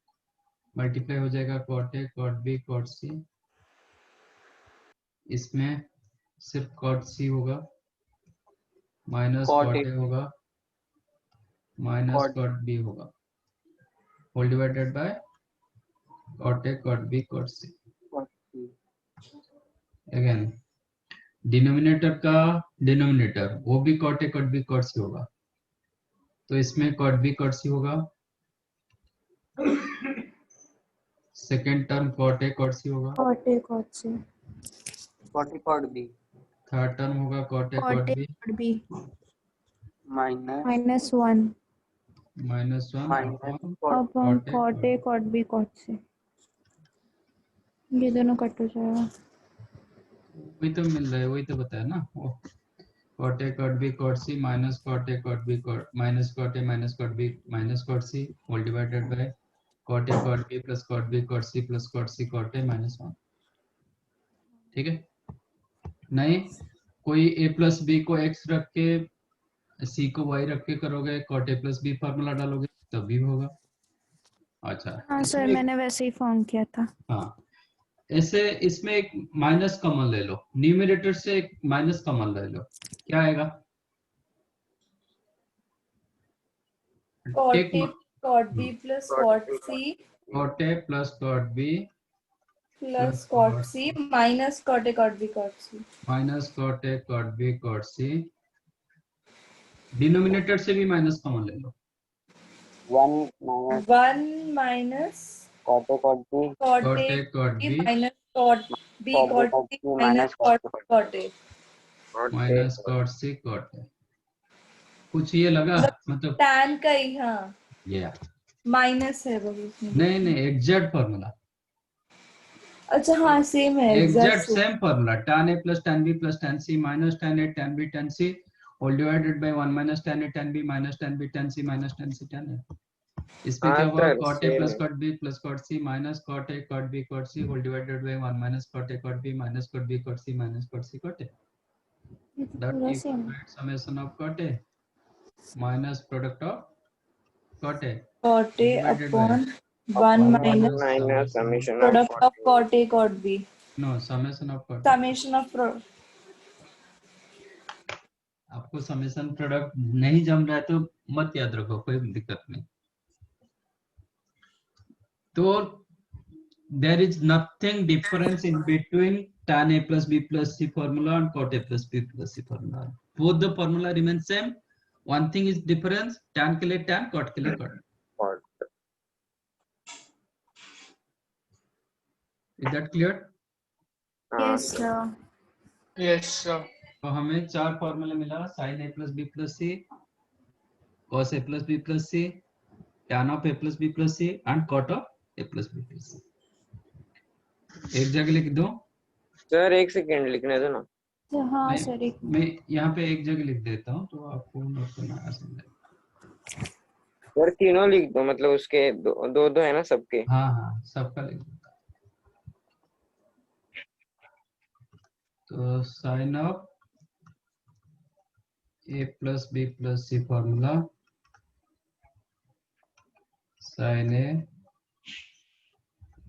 मल्टीप्लाई हो जाएगा cot A cot B cot C, इसमें सिर्फ cot C होगा minus Cot cot A A होगा माइनस cot cot B होगा, whole divided by cot A cot B cot C। cot C। Again denominator का denominator वो भी cot A cot B cot C होगा, तो इसमें cot B cot C होगा, second term cot A cot C होगा, cot A cot से cot A cot B third term होगा cot A cot cot A B cot B minus -1 minus 1 minus upon cot upon cot A cot A cot B cot से, ये दोनों cut हो जाएगा। वही तो मिल रहा है, वही तो बताया ना वो cot A cot B cot C minus cot A cot B cot minus cot A minus cot B minus cot C whole divided by cot A cot B plus cot B cot C plus cot C cot A minus 1। ठीक है, नहीं कोई a plus b को x रख के c को y रख के करोगे, cot A plus b formula डालोगे तब भी होगा। अच्छा हाँ सर इसमें मैंने वैसे ही फॉर्म किया था। हाँ, ऐसे इसमें एक माइनस कॉमन ले लो, न्यूमरेटर से एक माइनस कॉमन ले लो, क्या आएगा? Cot A cot B plus cot C cot A plus cot B plus cot C minus cot A cot B cot C. Minus cot A cot B cot C. Denominator से भी minus common ले लो। 1 minus cot A cot B cot cot A A cot B minus cot B cot C minus cot cot A. Minus cot C cot A. कुछ ये लगा मतलब tan का ही, हाँ ये माइनस है वो उसमें। नहीं नहीं एग्जैक्ट फॉर्मूला, अच्छा हाँ सेम है exact exact. Same formula. tan a plus tan b plus tan c minus tan a tan b tan c all divided by 1 minus tan a tan b minus tan b tan c minus tan c tan a। इसमें क्या हुआ? cot a plus cot b plus cot c minus cot a cot b cot c all divided by 1 minus cot a cot b minus cot b cot c minus cot c cot a। That पूरा equal same to summation of cot a minus product of cot a cot A divided by upon 1 minus minus summation product of cot A cot B no summation of cot a। Summation of आपको summation product नहीं जम रहा है तो मत याद रखो, कोई दिक्कत नहीं। तो there is nothing difference in between tan a plus b plus c formula and cot a plus b plus c formula। both the formula remain same, one thing is difference, tan के लिए tan, cot के लिए cot। is that clear? Yes sir. Yes, sir. तो हमें चार formula मिला, sin a plus b plus c, cos a plus b plus c, tan of a plus b plus c and cot of a plus b plus c। एक जगह लिख दो। Sir एक second लिखने दो ना। हाँ सर एक मैं यहाँ पे एक जगह लिख देता हूँ तो आपको नोट करना आसान है। सर तीनों लिख दो, मतलब उसके दो दो है ना सबके। हाँ हाँ सबका लिख दो। तो sine of a plus b plus c formula, sine a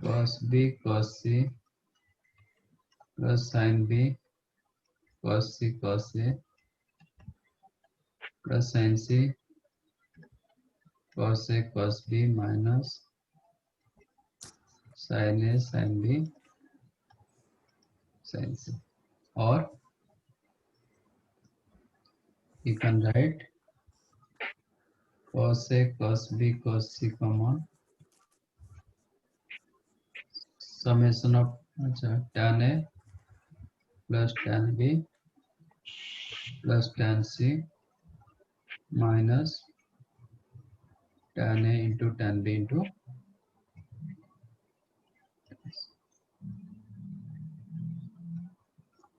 cos b cos c plus sine b cos c cos a plus sine c cos a cos b minus sine a sin b sin c। और you can write cos a cos b cos c common summation of tan a plus tan b plus tan c minus tan a into tan b into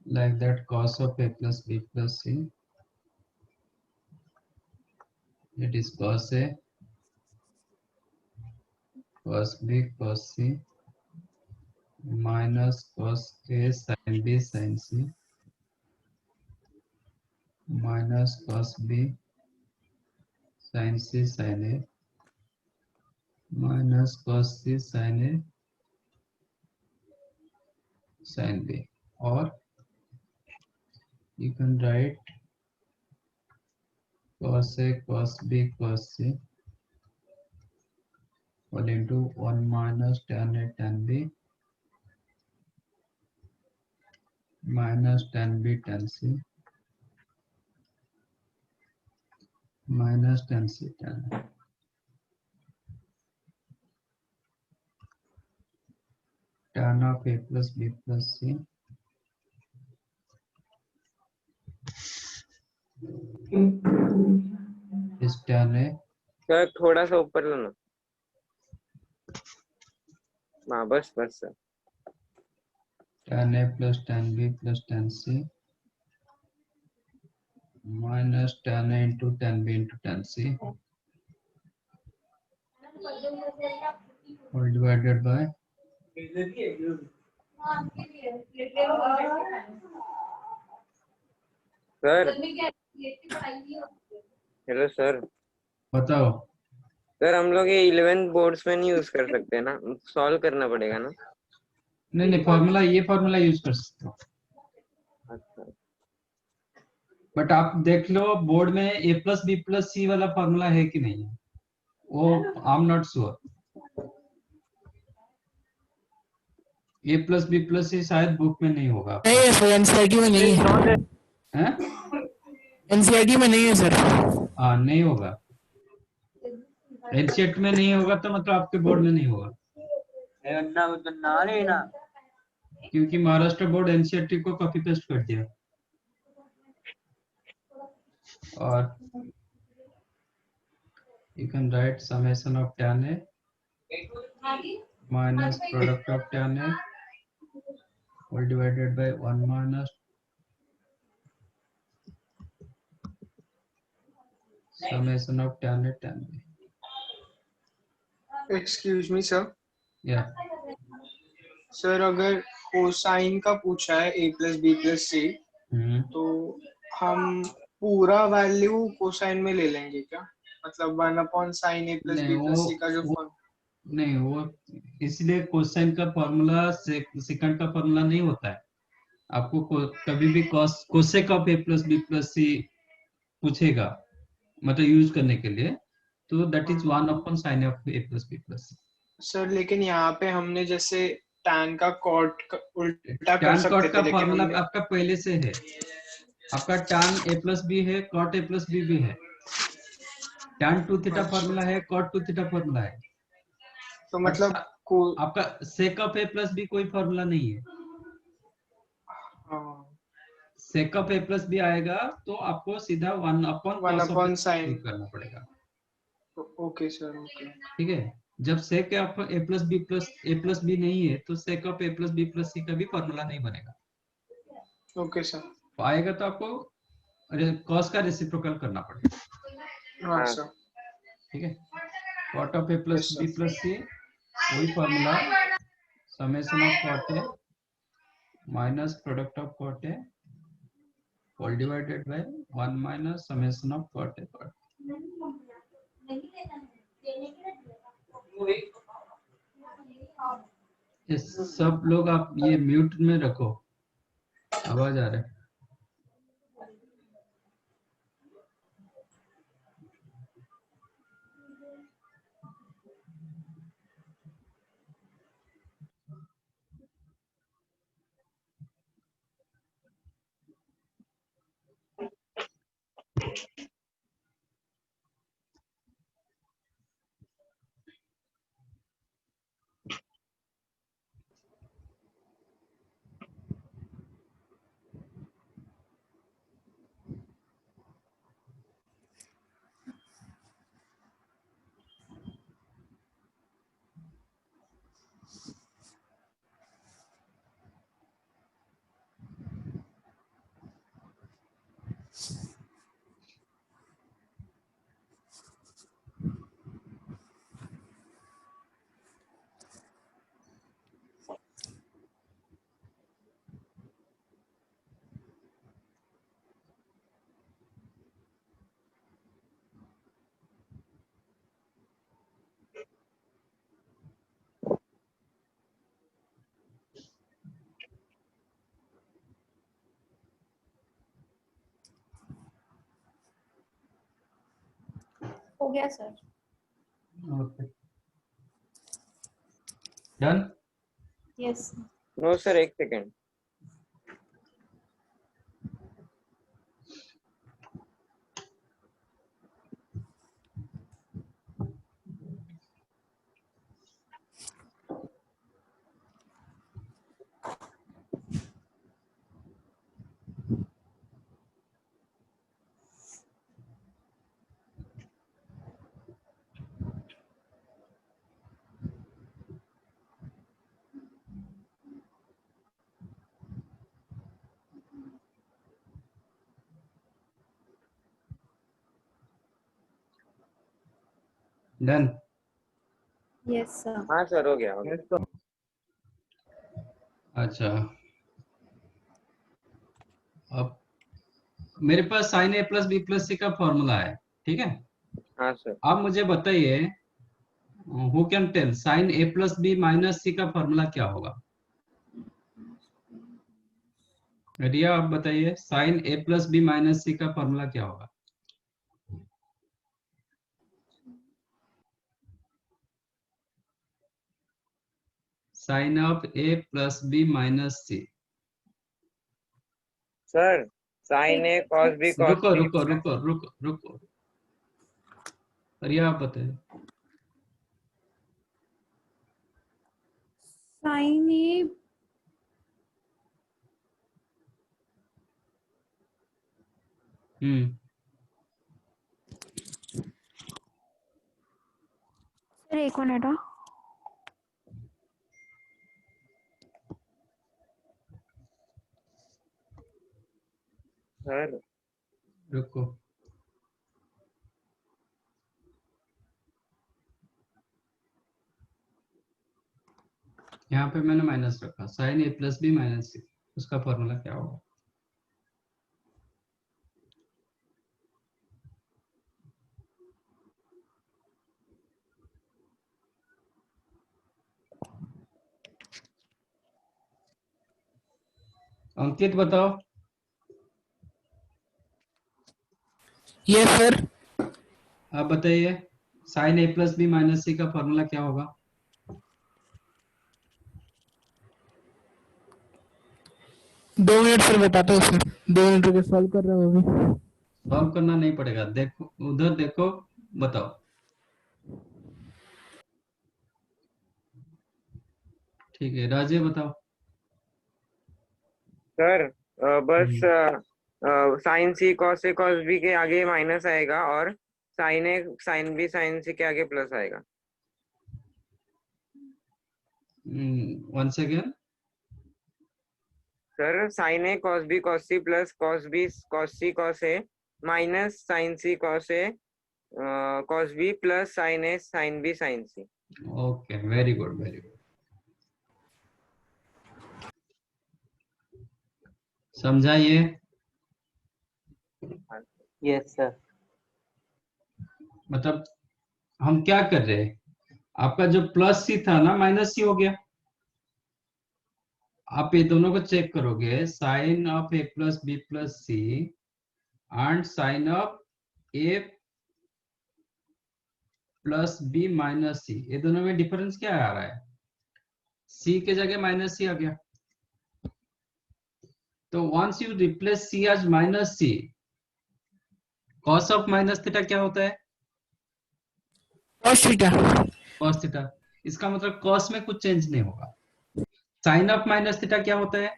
like that। cos of a plus b plus c, it is cos a cos b cos c minus cos a sin b sin c minus cos b sin c sin a minus cos c sin a sin b। or you can write cos a cos b cos c all into 1 minus tan a tan b minus tan b tan c minus tan c tan a। tan of a plus b plus c is tan a sir थोड़ा सा ऊपर लो ना। हाँ बस बस sir. tan a plus tan b plus tan c minus tan a into tan b into tan c all divided by sir hello sir. बताओ। Sir हम लोग ये 11th बोर्ड्स में नहीं यूज कर सकते ना, सॉल्व करना पड़ेगा ना। नहीं नहीं फॉर्मूला, ये फॉर्मूला यूज कर सकते हो, अच्छा बट आप देख लो बोर्ड में a plus B plus C वाला फॉर्मूला है कि नहीं है, वो I am not sure. A plus B plus C शायद बुक में नहीं होगा आपका। नहीं है सर, एनसीईआरटी में नहीं है, हैं? एनसीईआरटी में नहीं है सर। हाँ नहीं होगा, एनसीईआरटी में नहीं होगा तो मतलब आपके बोर्ड में नहीं होगा, ना लेना। क्योंकि महाराष्ट्र बोर्ड एनसीईआरटी को कॉपी पेस्ट कर दिया। और you can write summation of tan A minus product of tan A all divided by 1 minus summation of tan A tan B. Excuse me sir, या सर अगर कोसाइन का पूछा है a plus B plus C, तो हम पूरा value cosine में ले लेंगे क्या? मतलब 1/sin a plus B plus सी का जो नहीं, वो इसलिए कोसाइन का फॉर्मूला सेकंड का फॉर्मूला नहीं होता है। आपको कभी भी cosec of A plus B plus c पूछेगा मतलब यूज करने के लिए, तो that is 1/sin of A plus B plus C. Sir लेकिन यहाँ पे हमने जैसे tan का cot का उल्टा कर tan सकते cot थे, का लेकिन फॉर्मूला हमने आपका पहले से है, आपका tan a प्लस बी है, cot a प्लस बी भी है, tan 2 थीटा फॉर्मूला है, cot 2 थीटा फॉर्मूला है। तो मतलब आपका sec of a plus b कोई फॉर्मूला नहीं है। sec of a plus b आएगा तो आपको सीधा 1/sin करना पड़ेगा। Okay sir, okay. ठीक है, जब sec of a plus b नहीं है तो sec of a plus B plus सी का भी फॉर्मूला नहीं बनेगा। Okay sir. आएगा तो आपको cos का रेसिप्रोकल करना पड़ेगा। हाँ सर। ठीक है, cot of a plus B plus c वही formula, summation of cot a minus product of cot a all divided by 1 minus summation of cot a cot। ये सब लोग आप ये म्यूट में रखो, आवाज आ रहा है। हो गया sir. Okay, done. Yes. No sir, एक सेकेंड। डन। Yes sir. हाँ सर, हो गया, हो गया। अच्छा, अब मेरे पास sin a plus B plus सी का फॉर्मूला है, ठीक है। हाँ सर। आप मुझे बताइए, who can tell sin a plus b minus c का फॉर्मूला क्या होगा? रिया आप बताइए, sin a plus b minus c का फॉर्मूला क्या होगा? Sine of A plus b minus c. Sir sine A cos B cos रुको सी रुको रुको रुको रुको, और ये आप बताइए। साइन ए सर एक मिनट। सर रुको, यहाँ पे मैंने माइनस रखा, sign A plus b minus सी, उसका फॉर्मूला क्या होगा? अंकित बताओ। Yes sir. आप बताइए, sign A plus b minus c का फॉर्मूला क्या होगा? दो मिनट सर बताता हूँ सर, 2 मिनट रुके सॉल्व कर रहा हूँ अभी। सॉल्व करना नहीं पड़ेगा, देखो उधर देखो, बताओ। ठीक है, राजे बताओ। सर बस साइन सी कॉस ए कॉस बी के आगे माइनस आएगा और साइन ए साइन बी साइन सी के आगे प्लस आएगा। Once again. Sir sine A cos B cos C plus cos B cos C cos a minus sine C cos A cos B plus sine A sine B sine c. Okay, very good very good. समझाइए। Yes sir. मतलब हम क्या कर रहे हैं, आपका जो plus सी था ना माइनस सी हो गया। आप ये दोनों को चेक करोगे, sine of A plus B plus C and sine of A plus b minus c, ये दोनों में डिफरेंस क्या आ रहा है? सी के जगह माइनस सी आ गया। तो once you replace C as minus C, cos of minus theta क्या होता है? Cos theta. Cos theta. इसका मतलब कॉस में कुछ चेंज नहीं होगा। साइन ऑफ माइनस थीटा क्या होता है?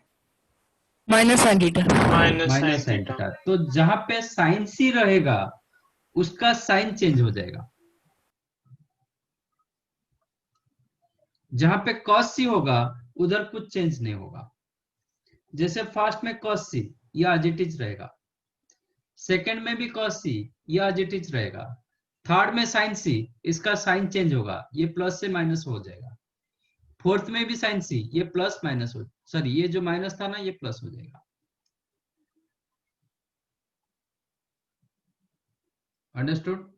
Minus sine theta. Minus minus sine sine theta. तो जहां पे साइन सी रहेगा उसका साइन चेंज हो जाएगा, जहां पे कॉस सी होगा उधर कुछ चेंज नहीं होगा। जैसे फर्स्ट में कॉस सी, ये एज इट इज रहेगा। सेकंड में भी कॉस सी, ये एज इट इज रहेगा। थर्ड में साइन सी, इसका साइन चेंज होगा, ये प्लस से माइनस हो जाएगा। फोर्थ में भी साइन सी, ये प्लस माइनस हो, सॉरी ये जो माइनस था ना ये प्लस हो जाएगा। अंडरस्टूड?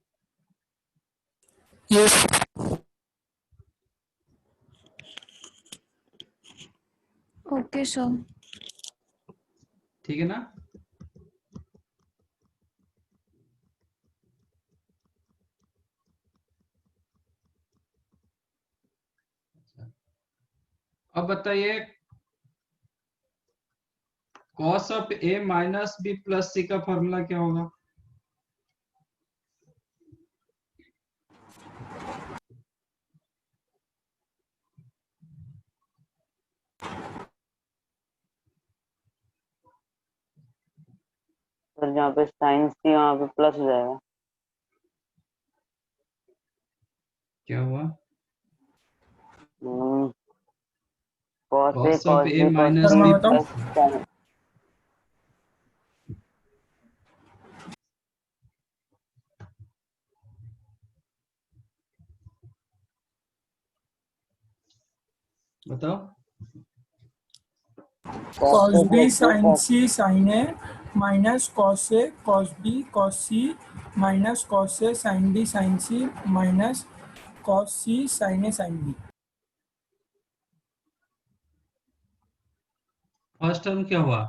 यस। Okay sir. ठीक है ना? अब बताइए, cos of a minus b plus सी का फॉर्मूला क्या होगा? सर जहाँ पे साइन सी वहाँ पे प्लस हो जाएगा। क्या हुआ? Cos A cos of cos A B minus cos B plus बताओ। cos b sin c sin a minus cos a cos b cos c minus cos a sin b sin c minus cos c sin a sin b। First term क्या हुआ?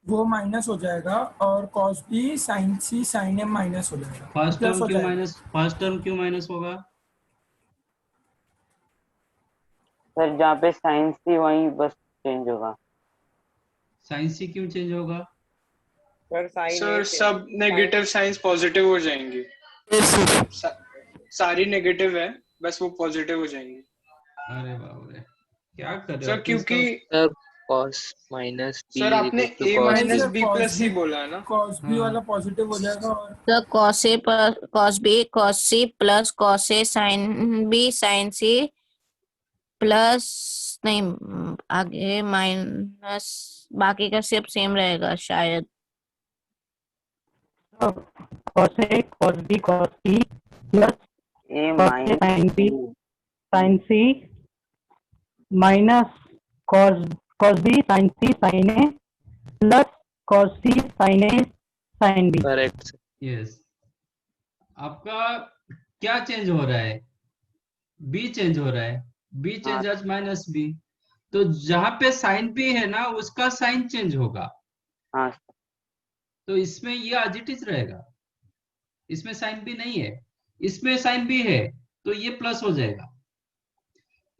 वो minus हो जाएगा और cos b sin c sin a minus हो जाएगा, first plus term हो क्यों जाएगा। माइनस, फर्स्ट टर्म क्यों माइनस होगा? सर जहाँ पे साइंस थी वहीं बस चेंज होगा। साइंस ही क्यों चेंज होगा? सर साइन सर सब नेगेटिव साइंस पॉजिटिव हो जाएंगी। सारी नेगेटिव है, बस वो पॉजिटिव हो जाएंगी। अरे बाप रे, क्या कर रहे हो? सर तो इसका क्योंकि sir cos minus b sir is आपने equal to a cos नहीं माइनस सर, बी प्लस सी बोला है ना। कॉस बी हाँ। वाला पॉजिटिव हो जाएगा और तो cos A plus cos B cos C plus cos A sin B sin C plus नहीं आगे माइनस बाकी का सिर्फ सेम रहेगा शायद। cos A cos B cos C plus A cos A minus sin B sin C minus cos B sin C sin A plus cos C sin A sin B। correct sir। Yes, आपका क्या change हो रहा है? B change हो रहा है, B change आज minus B, तो जहां पे साइन बी है ना उसका साइन चेंज होगा। हाँ तो इसमें ये आज इट इज रहेगा, इसमें साइन बी नहीं है, इसमें साइन बी है तो ये प्लस हो जाएगा,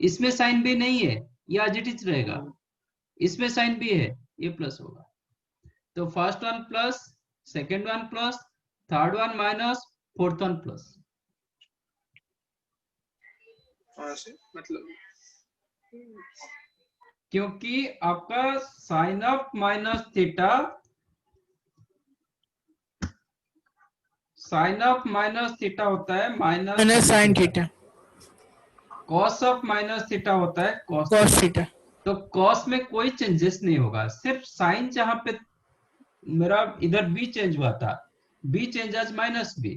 इसमें साइन बी नहीं है ये आज इट इज रहेगा, इसमें साइन बी है ये प्लस होगा। तो first one plus, second one plus, third one minus, fourth one plus. मतलब क्योंकि आपका sine of minus theta, sine of minus theta होता है minus sine theta, cos of minus theta होता है कॉस कॉस थीटा। तो कॉस में कोई चेंजेस नहीं होगा, सिर्फ साइन जहां पे मेरा इधर बी चेंज हुआ था, बी चेंज आज माइनस बी,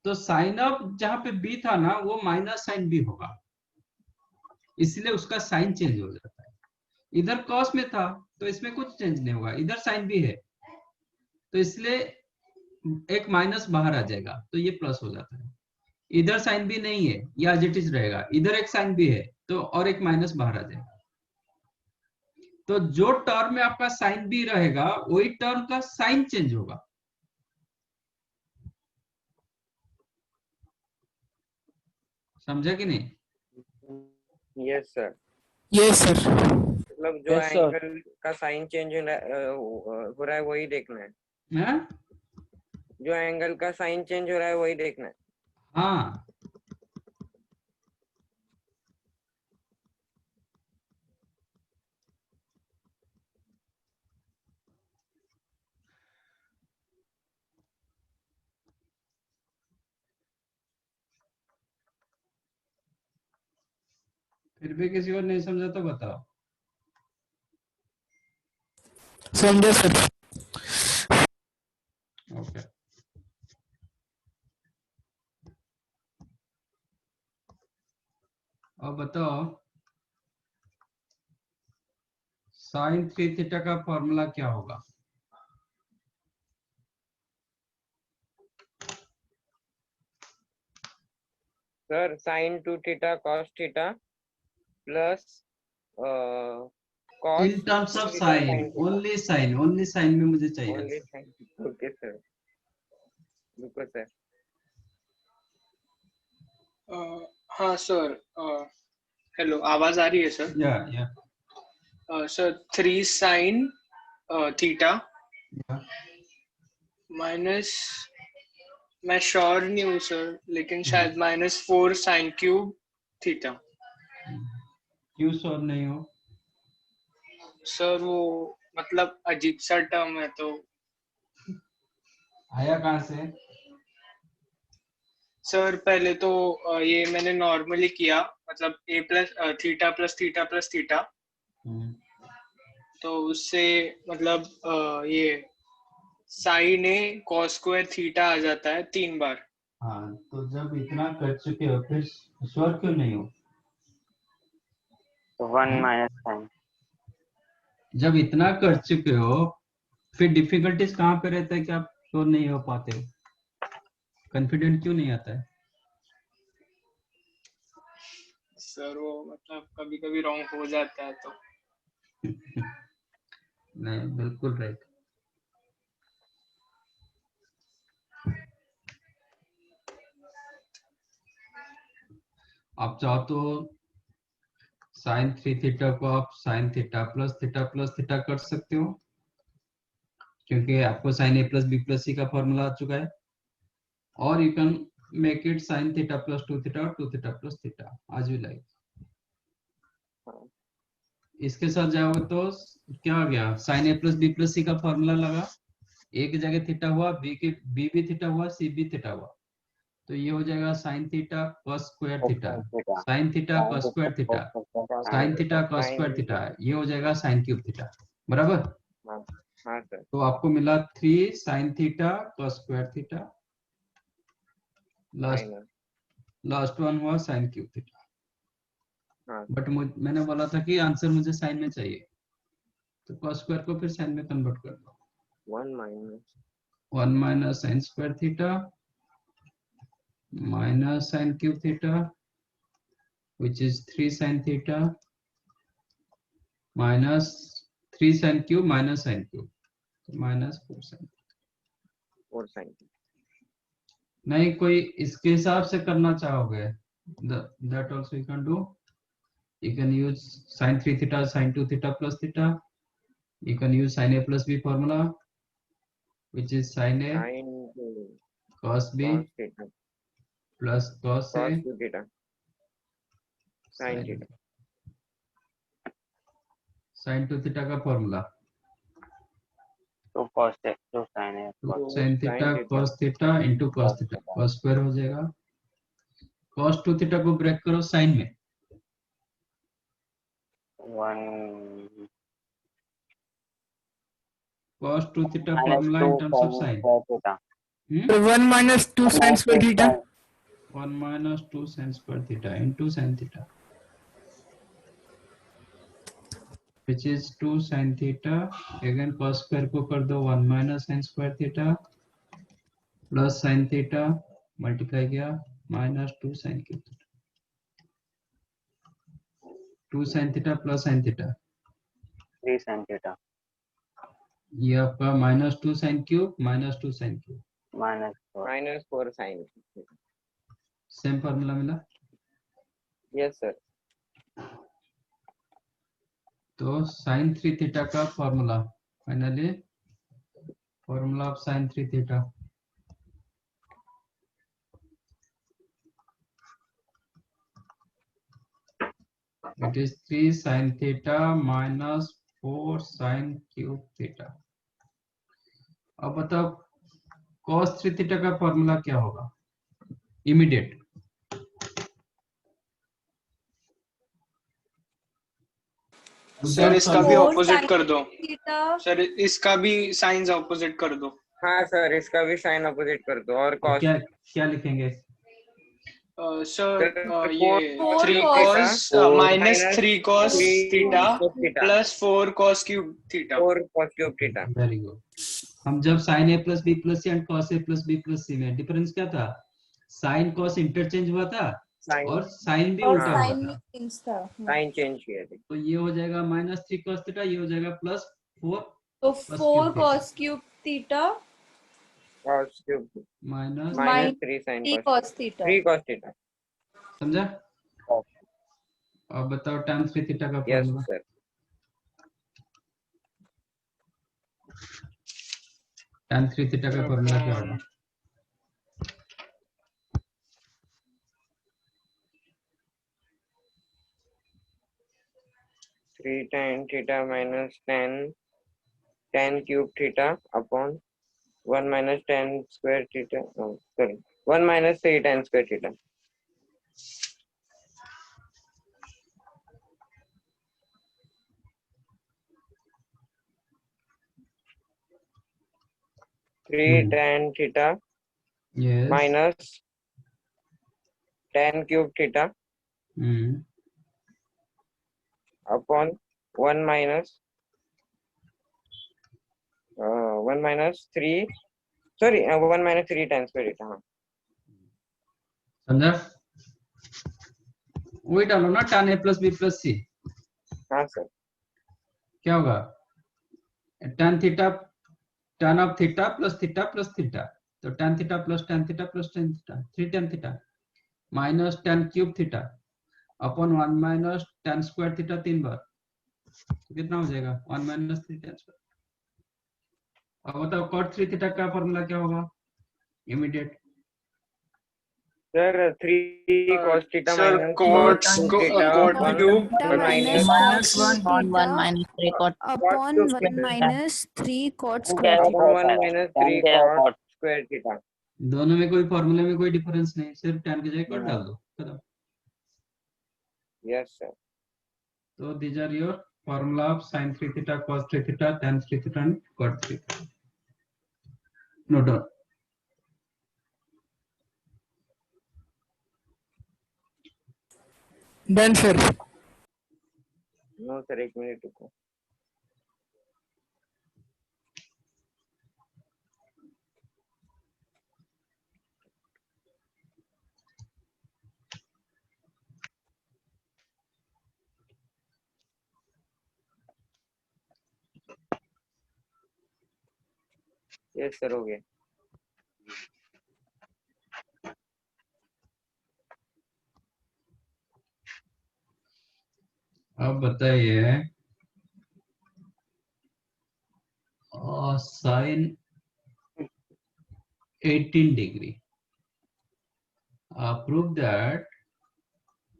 तो साइन ऑफ जहां पे बी था ना वो माइनस साइन बी होगा, इसलिए उसका साइन चेंज हो जाता है। इधर कॉस में था तो इसमें कुछ चेंज नहीं होगा, इधर साइन बी है तो इसलिए एक माइनस बाहर आ जाएगा तो ये प्लस हो जाता है। इधर साइन बी नहीं है ये एज इट इज रहेगा, इधर एक साइन बी है तो और एक माइनस बाहर आ जाएगा। तो जो टर्म में आपका साइन बी रहेगा वही टर्म का साइन चेंज होगा। समझा कि नहीं? Yes sir. Yes sir. मतलब जो Yes, sir. एंगल का साइन चेंज हो रहा है वही देखना है। हाँ? जो एंगल का साइन चेंज हो रहा है वही देखना है। हाँ, फिर भी किसी और नहीं समझा तो बताओ। समझे सर। ओके, अब बताओ साइन 3 थीटा का फॉर्मूला क्या होगा? Sir sine 2 theta cos theta plus cos in terms of sine, only sine, only sine में मुझे चाहिए। Only sine. ओके सर, बिल्कुल सर। हाँ सर, हेलो आवाज आ रही है सर? या सर 3 साइन थीटा माइनस, मैं श्योर नहीं हूँ सर लेकिन शायद -4 साइन क्यूब थीटा। क्यों श्योर नहीं हो? सर वो मतलब अजीब सा टर्म है तो। आया कहाँ से? सर पहले तो ये मैंने नॉर्मली किया, मतलब a plus theta plus theta plus theta, तो उससे मतलब ये साइन ए कॉस स्क्वायर थीटा आ जाता है 3 बार। हाँ, तो जब इतना कर चुके हो फिर श्योर क्यों नहीं हो? तो 1 माइनस साइन। जब इतना कर चुके हो फिर डिफिकल्टीज कहाँ पे रहता है कि आप श्योर नहीं हो पाते हो? कॉन्फिडेंट क्यों नहीं आता है? सर वो मतलब कभी कभी रॉन्ग हो जाता है तो। नहीं, बिल्कुल राइट। आप चाहो तो साइन 3 थीटा को आप साइन थीटा प्लस थीटा कर सकते हो, क्योंकि आपको sign A plus B plus सी का फॉर्मूला आ चुका है। और you can make it sine theta plus 2 theta और 2 थीटा प्लस थीटा आज भी लाइक। इसके साथ जाओगे तो क्या हो गया, sign A plus B plus सी का फॉर्मूला लगा, एक जगह थीटा हुआ, बी भी थीटा हुआ, सी भी थीटा हुआ, तो ये हो जाएगा sign theta cos square theta, sign theta cos square theta, sign theta cos square theta, ये हो जाएगा साइन क्यूब थीटा, बराबर। हाँ सर। तो आपको मिला 3 sine theta cos square theta, last one हुआ साइन क्यूब थीटा। बट मैंने बोला था कि आंसर मुझे साइन में चाहिए, तो कॉस स्क्वायर को फिर साइन में कन्वर्ट कर दो। 1 minus sine square theta minus sin cube theta, which is 3 sin theta minus 3 sin cube minus sin cube, so minus 4 sin theta. नहीं कोई इसके हिसाब से करना चाहोगे, that also you can do. You can use sin 3 theta sin 2 theta plus theta. You can use sin a plus b formula, which is sin a cos b plus cos a sin 2 theta का formula 2 cos a 2 sin a sin theta cos theta into cos theta, cos square हो जाएगा। cos 2 theta को break करो sign में, 1 cos 2 theta formula in terms of sin, 1 minus 2 sin square theta, 1 minus 2 sin square theta into sin theta, which is 2 sin theta, again cos square को कर दो 1 minus sin square theta plus sin theta multiply किया minus 2 sin cube theta, 2 sin theta plus sin theta 3 sin theta ये आपका minus 2 sin cube minus 2 sin cube minus 4 sin। Same formula मिला। Yes sir. तो sin 3 theta का formula, finally formula of sin 3 theta, it is 3 sin theta minus 4 sin cube theta। अब बताओ cos 3 theta का formula क्या होगा immediate. Sir इसका भी ऑपोजिट कर दो, सर इसका भी साइंस ऑपोजिट कर दो। हाँ सर, इसका भी साइन ऑपोजिट कर दो। और कॉस क्या लिखेंगे सर? ये 3 cos minus 3 cos theta plus 4 cos cube theta. 4 cos cube theta. Very good. हम जब sin a plus b plus c and cos a plus b plus c में डिफरेंस क्या था, sin cos इंटरचेंज हुआ था और sign भी उल्टा हुआ था, साइन चेंज किया था। तो ये हो जाएगा माइनस 3 cos थीटा, ये हो जाएगा प्लस 4, तो 4 cos cube theta cos cube minus 3 sin cos theta 3 cos theta. समझा? अब बताओ tan 3 थीटा का फॉर्मूला। सर tan 3 थीटा का फॉर्मूला क्या होगा? Three tan theta minus tan cube theta upon 1 minus tan square theta, sorry, 1 minus 3 tan square theta। tan theta minus tan cube theta upon 1 minus 3, sorry, 1 minus 3 tan square theta। हाँ समझा? वही डालो ना, tan a plus b plus c। हाँ sir. क्या होगा? tan theta tan of theta plus theta plus theta, तो tan theta plus tan theta plus tan theta 3 tan theta minus tan cube theta upon 1 minus tan square theta 3 बार, तो कितना हो जाएगा 1 minus 3 tan square. अब बताओ cot 3 theta का formula क्या होगा immediate? Sir 3 cos theta Sir, minus cot cos theta cube minus upon 1 minus 3 cot upon 1 minus 3 cot square upon theta. 1 minus 3 cot square theta. दोनों में कोई फॉर्मूले में कोई डिफरेंस नहीं, सिर्फ tan की जगह cot डाल दो, खत्म। Yes sir. So these are your formula of sin 3 theta, cos 3 theta, tan 3 theta and cot 3 theta. Note down. Done sir. No sir, 1 minute रुको। यस सर हो गया। अब बताइए sin 18 degree. Prove that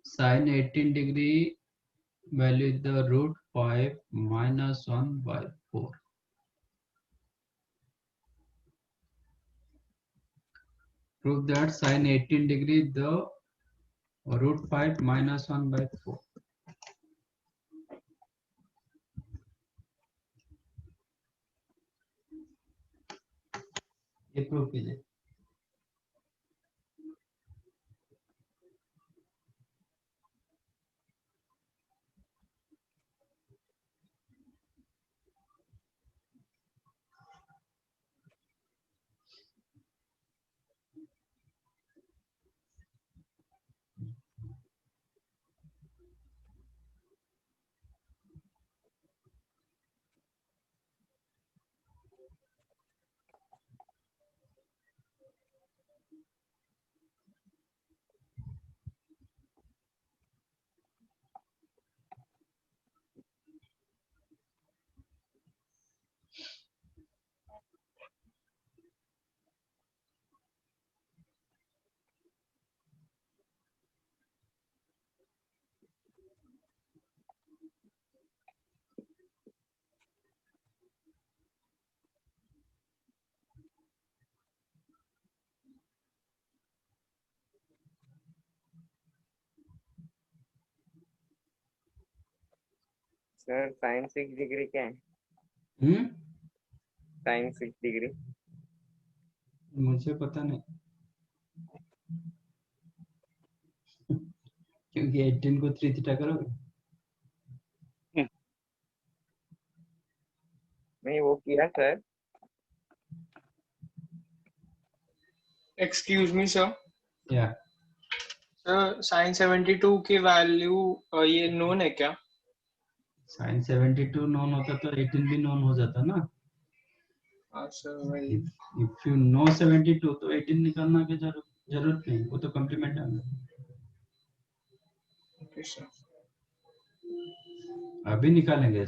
sin 18 degree value is the root 5 minus 1 by 4. Prove that sin 18 degree is the root 5 minus 1 by 4. ये prove कीजिए। Sir sin 6 degree क्या है? sin 6 degree मुझे पता नहीं क्योंकि 18 को 3 थीटा करोगे। नहीं वो किया sir. Excuse me sir. Yeah. Sir sin 72 की वैल्यू ये नोन है क्या? sin 72 नॉन होता तो 18 भी नॉन हो जाता ना। हाँ सर वही। If you know 72 तो 18 निकालना की जरूरत नहीं, वो तो कॉम्प्लीमेंट है। Okay sir. अभी निकालेंगे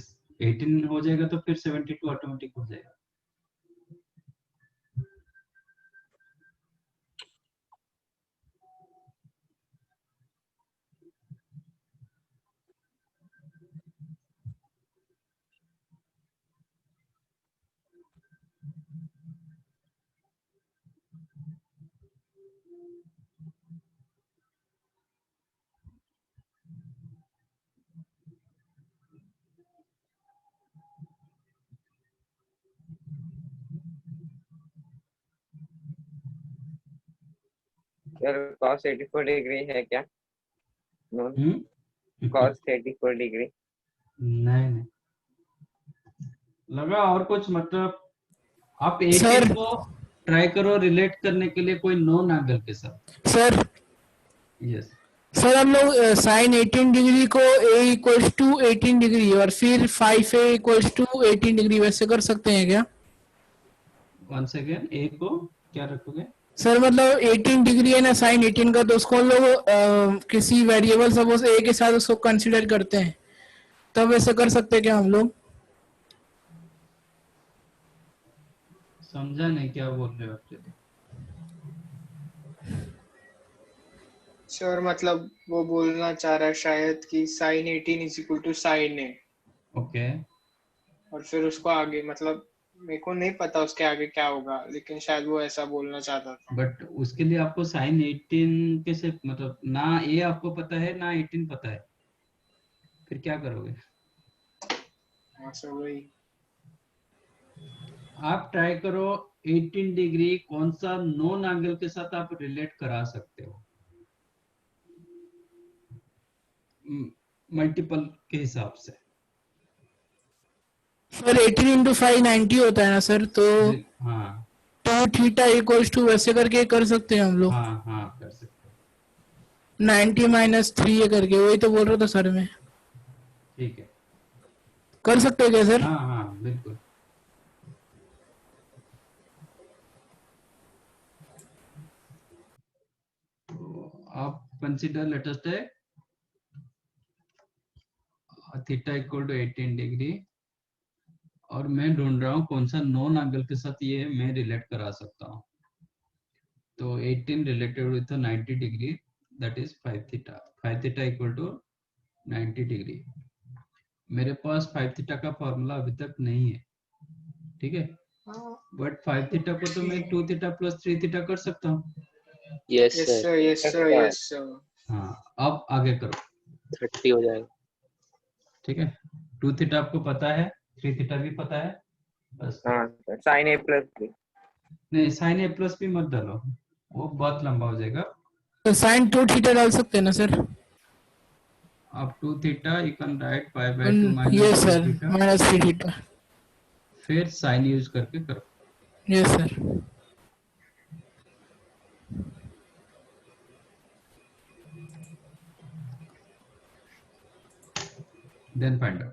18 हो जाएगा तो फिर 72 ऑटोमेटिक हो जाएगा। सर cos 84 डिग्री है क्या? नो cos 84 डिग्री नहीं नहीं लगा। और कुछ मतलब आप 18 को ट्राई करो रिलेट करने के लिए कोई नॉन एंगल के साथ। सर यस सर हम लोग साइन 18 डिग्री को a इक्वल्स टू 18 डिग्री और फिर 5a इक्वल्स टू 18 डिग्री वैसे कर सकते हैं क्या? वंस अगेन a को क्या रखोगे? सर मतलब 18 डिग्री है ना साइन 18 का, तो उसको हम लोग किसी वेरिएबल सपोज ए के साथ उसको कंसीडर करते हैं, तब ऐसे कर सकते हैं क्या हम लोग? समझा नहीं क्या बोल रहे हो एक्चुअली। सर मतलब वो बोलना चाह रहा है शायद कि sine 18 is equal to sine A, okay और फिर उसको आगे मतलब मेरे को नहीं पता उसके आगे क्या होगा, लेकिन शायद वो ऐसा बोलना चाहता था। बट उसके लिए आपको साइन 18 कैसे, मतलब ना ए आपको पता है ना 18 पता है, फिर क्या करोगे? हाँ सर वही। आप ट्राई करो 18 डिग्री कौन सा नॉन एंगल के साथ आप रिलेट करा सकते हो मल्टीपल के हिसाब से। सर 18 इंटू 5 90 होता है ना सर, तो हाँ 2 थीटा इक्वल्स टू वैसे करके कर सकते हैं हम लोग। हाँ हाँ कर सकते हो। 90 माइनस 3 ये करके, वही तो बोल रहा था सर मैं। ठीक है, कर सकते हैं क्या सर? हाँ हाँ बिल्कुल। तो आप कंसिडर लेटेस्ट है थीटा इक्वल टू 18 डिग्री, और मैं ढूंढ रहा हूँ कौन सा नॉन एंगल के साथ ये मैं रिलेट करा सकता हूँ। तो 18 related with 90 degree, that is 5 theta. 5 theta equal to 90 degree. मेरे पास 5 थीटा का फॉर्मूला अभी तक नहीं है, ठीक है, बट 5 थीटा को तो मैं 2 थीटा प्लस 3 थीटा कर सकता हूँ। Yes yes sir, sir yes sir yes sir. हाँ अब आगे करो, 30 हो जाएगा। ठीक है। 2 थीटा आपको पता है, 3 थीटा भी पता है, बस। हाँ साइन ए प्लस बी। नहीं साइन ए प्लस भी मत डालो, वो बहुत लंबा हो जाएगा। तो साइन 2 थीटा डाल सकते हैं ना सर? अब 2 theta you can right pi by 2 ये minus 3 sir theta, minus 3 theta. फिर साइन यूज करके करो। ये सर। Then find out.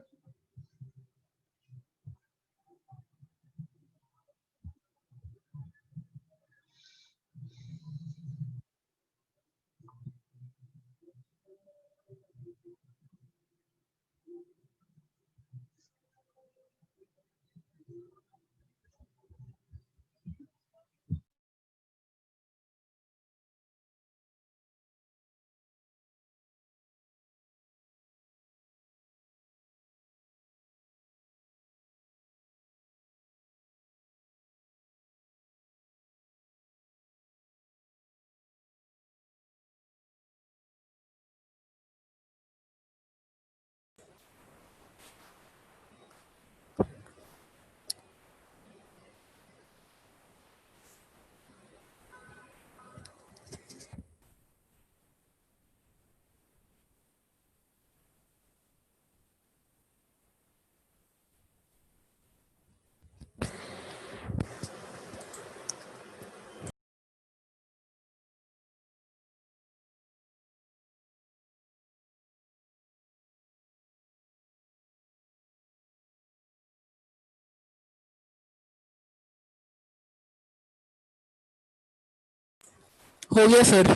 हो गया सर।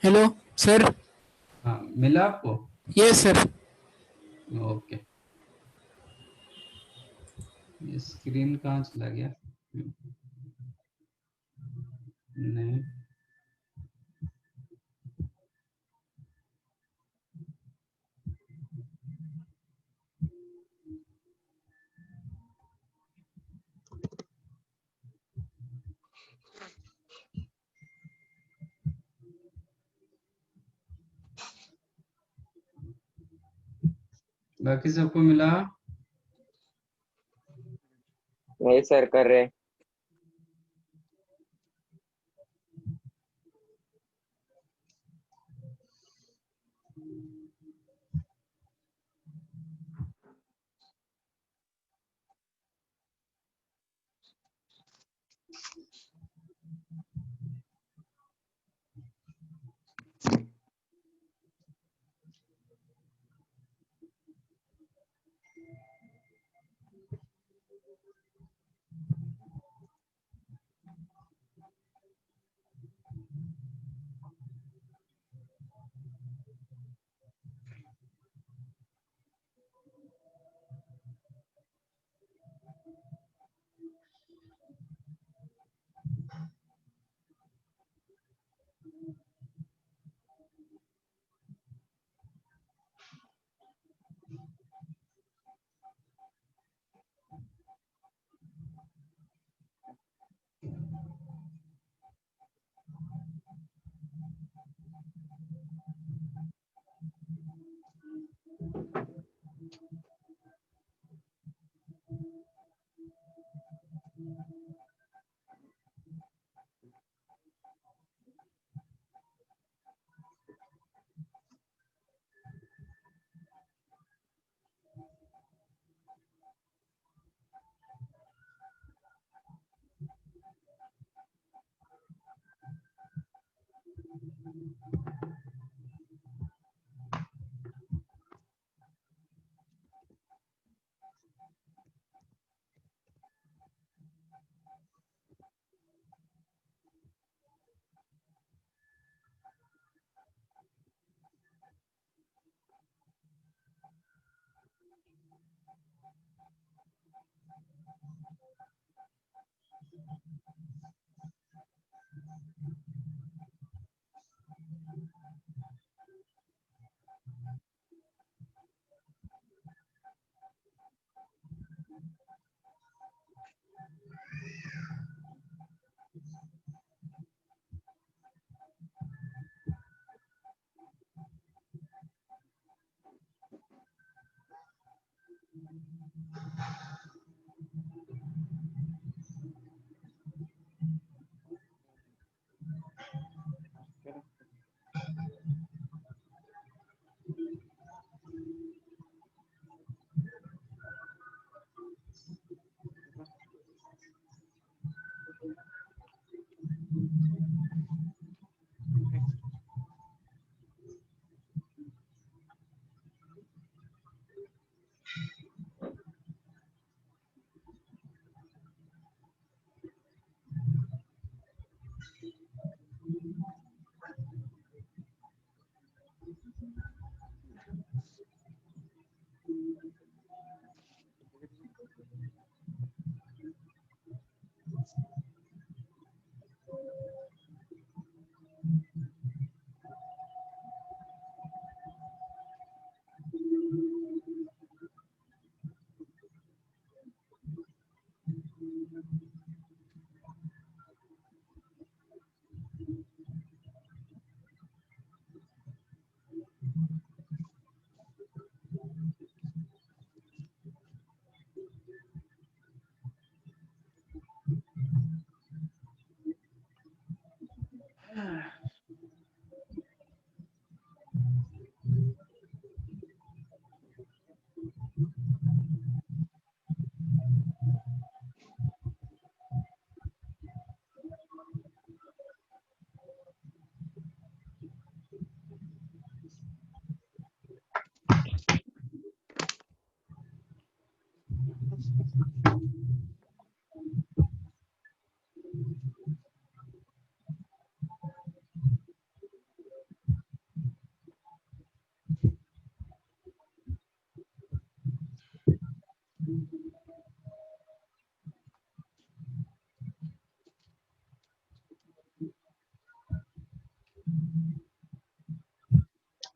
Hello sir. हाँ मिला आपको? Yes sir. ओके, ये स्क्रीन कहाँ चला गया? नहीं, बाकी सबको मिला? वही सर कर रहे हैं।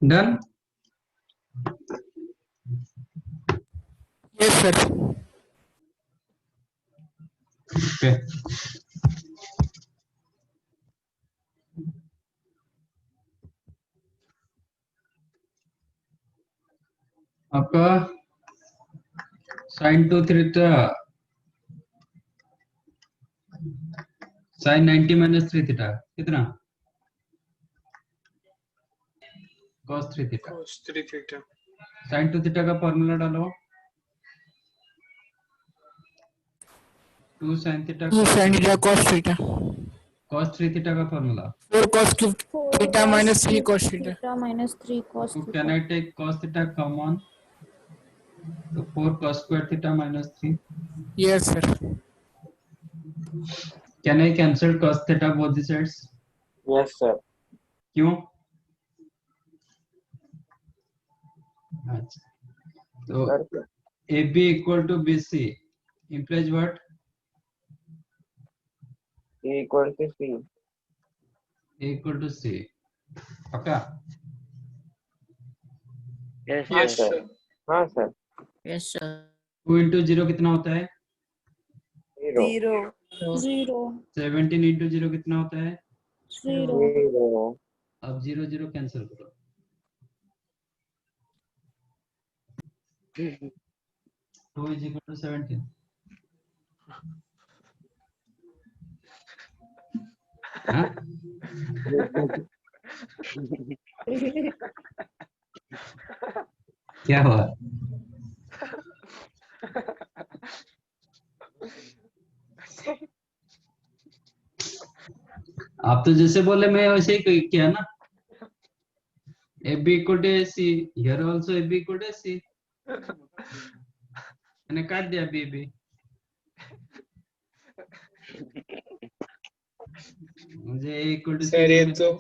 Done? Yes, sir. Okay. आपका sin 2 theta sin 90 minus 3 theta कितना? cos 3 theta. cos 3 theta sin 2 theta का फॉर्मूला डालो। 2 sin theta 2 sin theta cos theta cos 3 theta का formula. 4 cos 2 4 theta cos minus 3 cos theta. theta minus 3 cos So theta. can I take cos theta common? So 4 cos square theta minus 3. Yes, sir. Can I cancel cos theta both the sides? Yes, sir. क्यों? अच्छा तो Sir, AB equal to BC implies what? A equal to C. A equal to C. पक्का? Yes, Yes, sir. sir. हाँ sir. Yes, sir. 2 into 0 कितना होता है? 0. 0. 0 17 into 0 कितना होता है? 0 0. अब 0 0 कैंसिल करो। 2 is equal to 17. हाँ? क्या हुआ? आप तो जैसे बोले मैं वैसे ही किया ना। AB equal to AC. Here also AB equal to AC. मैंने काट दिया AB. मुझे A equal to C sir ये तो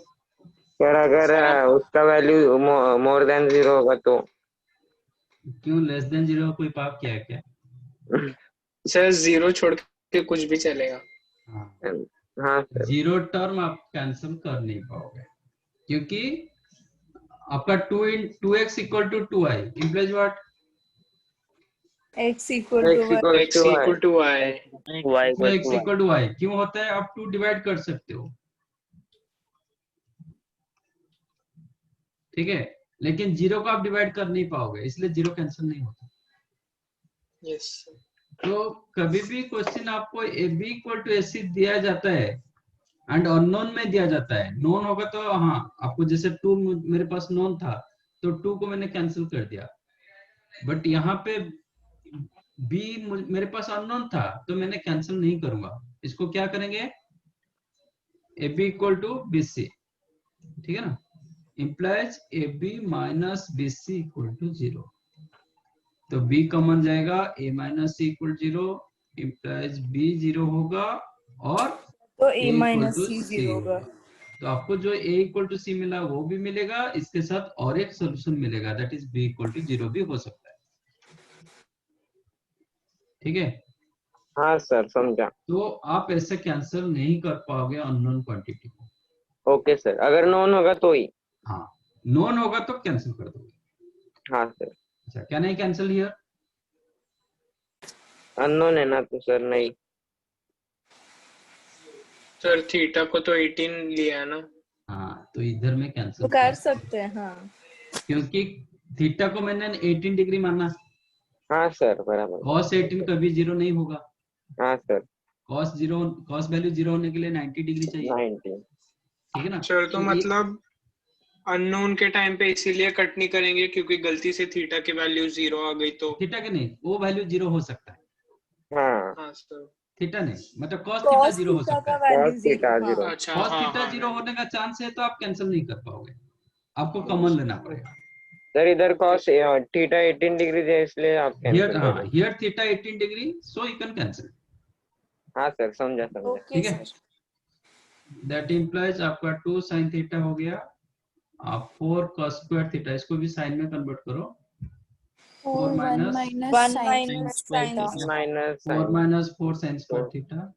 सर अगर उसका वैल्यू मोर देन 0 होगा तो क्यों लेस देन 0 कोई पाप किया है क्या? सर जीरो छोड़ के कुछ भी चलेगा। हाँ सर। जीरो टर्म आप कैंसिल कर नहीं पाओगे क्योंकि आपका 2x equal to 2i implies what? x equal to y. x equal to y। y तो x इक्वल टू y क्यों होता है? आप 2 डिवाइड कर सकते हो, ठीक है, लेकिन जीरो को आप डिवाइड कर नहीं पाओगे, इसलिए जीरो कैंसिल नहीं होता। यस। तो कभी भी क्वेश्चन आपको ए बी इक्वल टू ए सी दिया जाता है एंड अननोन में दिया जाता है, नोन होगा तो हाँ आपको, जैसे 2 मेरे पास नोन था तो 2 को मैंने कैंसिल कर दिया, बट यहाँ पे बी मेरे पास अननोन था तो मैंने कैंसिल नहीं करूंगा। इसको क्या करेंगे? A B equal to B C, ठीक है ना, implies A B minus B C equal to 0। तो b कॉमन जाएगा, a minus C equal 0 implies b 0 होगा और तो a a equal minus two c C 0 होगा। होगा। तो आपको जो a इक्वल टू सी मिला वो भी मिलेगा, इसके साथ और एक सोल्यूशन मिलेगा, that is b equal to 0 भी हो सकता है, ठीक है। हाँ सर समझा। तो आप ऐसे कैंसिल नहीं कर पाओगे अननोन क्वांटिटी को। ओके सर, अगर नॉन होगा तो ही। हाँ, नोन होगा तो कैंसिल कर दोगे। हाँ सर। अच्छा, can I cancel here? Unknown है ना तो सर नहीं। सर थीटा को तो 18 लिया है ना। हाँ, तो इधर में कैंसिल तो कर सकते हैं हाँ। क्योंकि थीटा को मैंने 18 डिग्री माना। हाँ सर बराबर। cos 18 कभी 0 नहीं होगा। हाँ सर। cos वैल्यू 0 होने के लिए 90 डिग्री चाहिए, 90। ठीक है ना। सर तो ये मतलब अननोन के टाइम पे इसीलिए कट नहीं करेंगे क्योंकि गलती से थीटा की वैल्यू 0 आ गई तो। थीटा के नहीं, वो वैल्यू 0 हो सकता है। हाँ। हाँ सर। थीटा नहीं, मतलब cos थीटा cos 0 हो थीटा सकता का है। Value cos theta 0 0। अच्छा cos हाँ थीटा हाँ 0 होने का चांस है तो आप कैंसिल नहीं कर पाओगे, आपको कॉमन लेना पड़ेगा। सर इधर cos थीटा 18 डिग्री है इसलिए आप हियर कैंसिल हाँ, करें। Here theta 18 degree, so you can cancel, हाँ सर समझा समझा। ओके ठीक है। सर। दैट इम्प्लाइज आपका 2 sin थीटा हो गया, आप 4 cos स्क्वायर थीटा, इसको भी साइन में कन्वर्ट करो। 4 1 minus minus 1 sin minus square sin theta. Minus 4 sine minus 4 sin square theta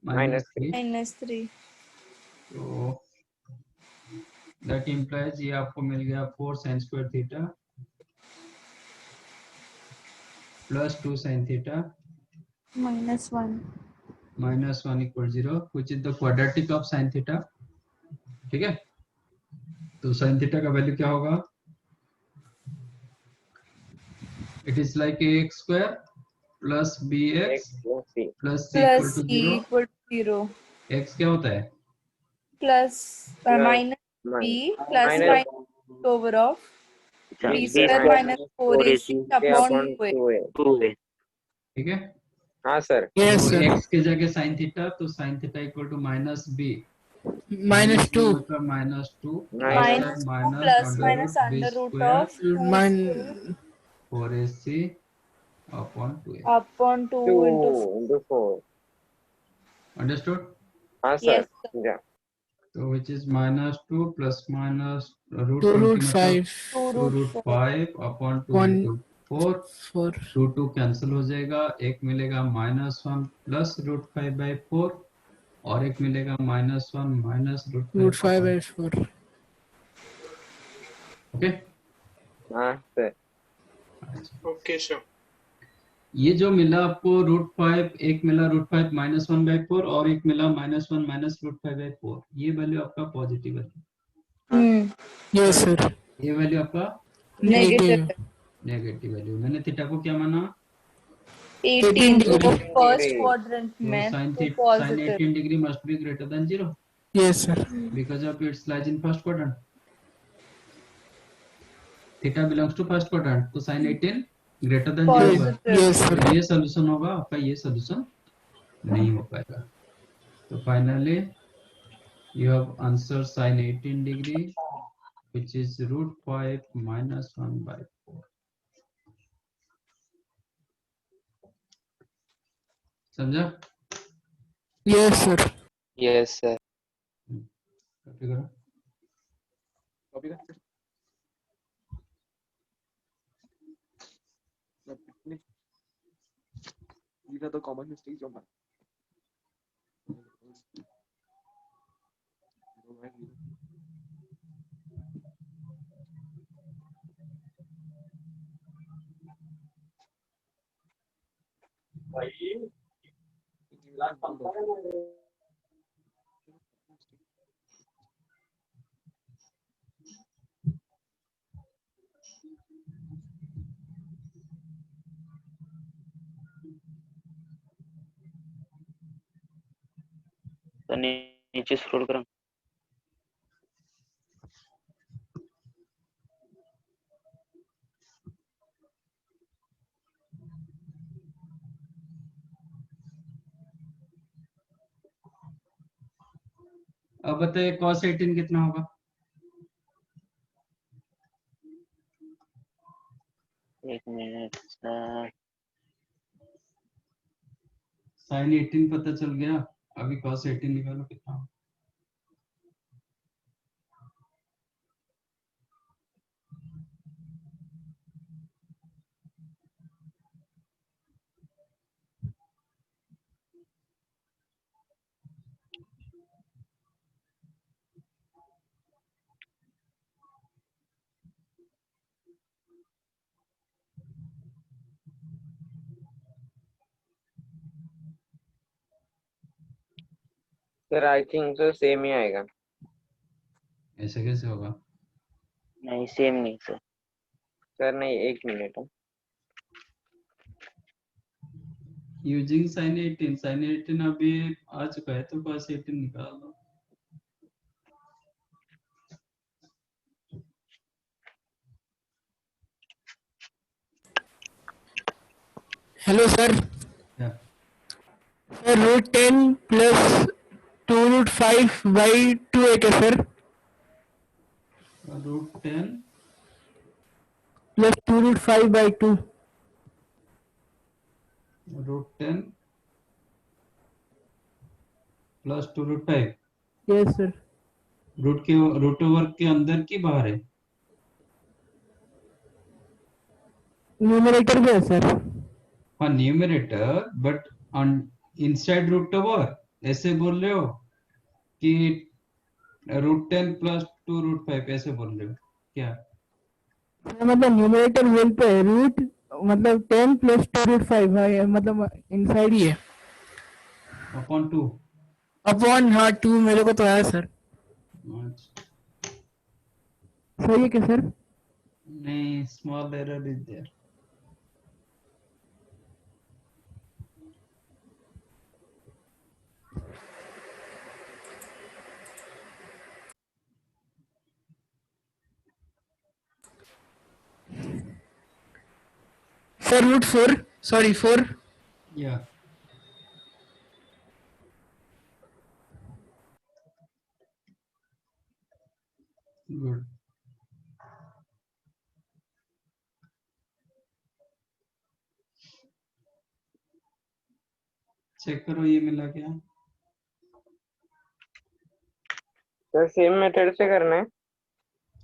minus minus 3। 3। minus 3। तो दैट इम्प्लाइज ये आपको मिल गया 4 sin square theta plus 2 sin theta Minus 1. minus 1 equal 0 which is the quadratic of sin theta, ठीक है। तो sin theta का value क्या होगा? It is like ax square plus bx plus c equal plus to c 0। equal to 0 x क्या होता है? plus minus b plus minus over of b square minus 4ac upon 2a। 2a। ठीक है। हाँ सर। Yes, तो sir. x की जगह sin थीटा, तो sin theta equal to minus b Minus 2. मतलब माइनस 2 minus 2 plus minus b under root square of 2 4ac upon 2a। upon 2 into 2 into 4। Understood? हाँ सर yes sir। समझा। तो which is minus 2 plus minus root 2 20 root मतलब 5. 2 2 root 5 upon 2 1 into 4। 4. 2 cancel हो जाएगा, एक मिलेगा -1 प्लस रूट 5 बाई 4 और एक मिलेगा -1 माइनस Root 5 by 4. ओके। हाँ सर। Okay sir. ये जो मिला आपको √5, एक मिला √5 -1 बाई 4 और एक मिला -1 माइनस √5 बाई 4, ये वैल्यू आपका पॉजिटिव है। Yes, sir. ये वैल्यू आपका Negative. Negative value. मैंने थीटा को क्या माना? 18 तो degree. फर्स्ट क्वाड्रेंट तो में sin तो 18 degree must be greater than 0 Yes, sir. because of its lies in first quadrant. Theta belongs to first quadrant, तो sin 18 greater than 0 होगा। Yes, sir. तो ये सॉल्यूशन होगा आपका, ये सॉल्यूशन नहीं हो पाएगा। तो finally you have answer sin 18 degree which is √5 minus 1 by 4। समझा? Yes, sir. Yes sir. Copy करो। कॉपी कर। These are the common mistakes of mine. तो नीचे स्क्रॉल करा। अब बताइए cos 18 कितना होगा? एक मिनट सर, sin 18 पता चल गया, अभी cos 18 निकालो कितना होगा। सर आई थिंक तो सेम ही आएगा। ऐसे कैसे होगा? नहीं सेम नहीं सर। सर नहीं, एक मिनट। यूजिंग sin 18 अभी आ चुका है तो cos 18 निकाल दो। Hello sir. क्या? सर √10 प्लस 2√5/2 है क्या sir? √10 plus 2√5/2। √10 plus 2√5। Yes sir. Root over के अंदर की बाहर है? न्यूमरेटर में है सर। हाँ numerator, but inside root over ऐसे बोल रहे हो कि √10 प्लस 2√5 ऐसे बोल रहे हो क्या? मतलब न्यूमरेटर होल पे है, रूट मतलब 10 प्लस 2√5 मतलब इनसाइड ही है। अपॉन 2। अपॉन हाँ 2 मेरे को तो आया सर। सही है क्या सर? नहीं, small error is there. Sir √4 sorry 4। या गुड। चेक करो ये मिला क्या? सर सेम मेथड से करना है।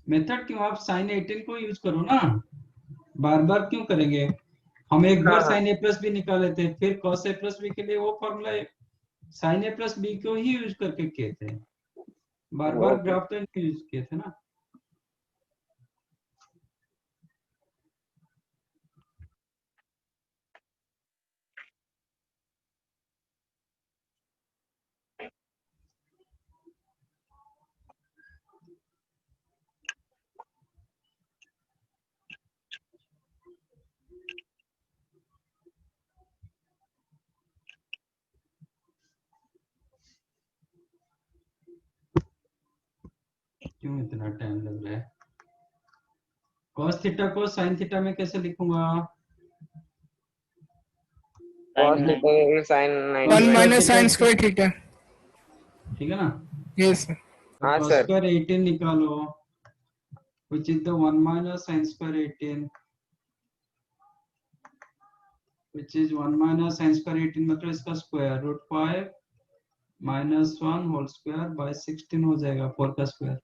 मेथड क्यों, आप sin 18 को यूज करो ना, बार बार क्यों करेंगे? हम एक बार sin a प्लस बी निकाले थे, फिर cos a प्लस बी के लिए वो formula sin a plus B को ही यूज करके किए थे, बार बार ग्राफ तो नहीं यूज किए थे ना। क्यों इतना टाइम लग रहा है? cos थीटा को sin थीटा में कैसे लिखूंगा? cos theta sin 1 minus sin square theta. ठीक है ना? Yes sir. हाँ cos सर। स्क्वायर 18 निकालो, which is the 1 minus sin square 18, which is 1 minus sin square 18 मतलब इसका square √5 minus 1 whole square by 16 हो जाएगा, 4 का square,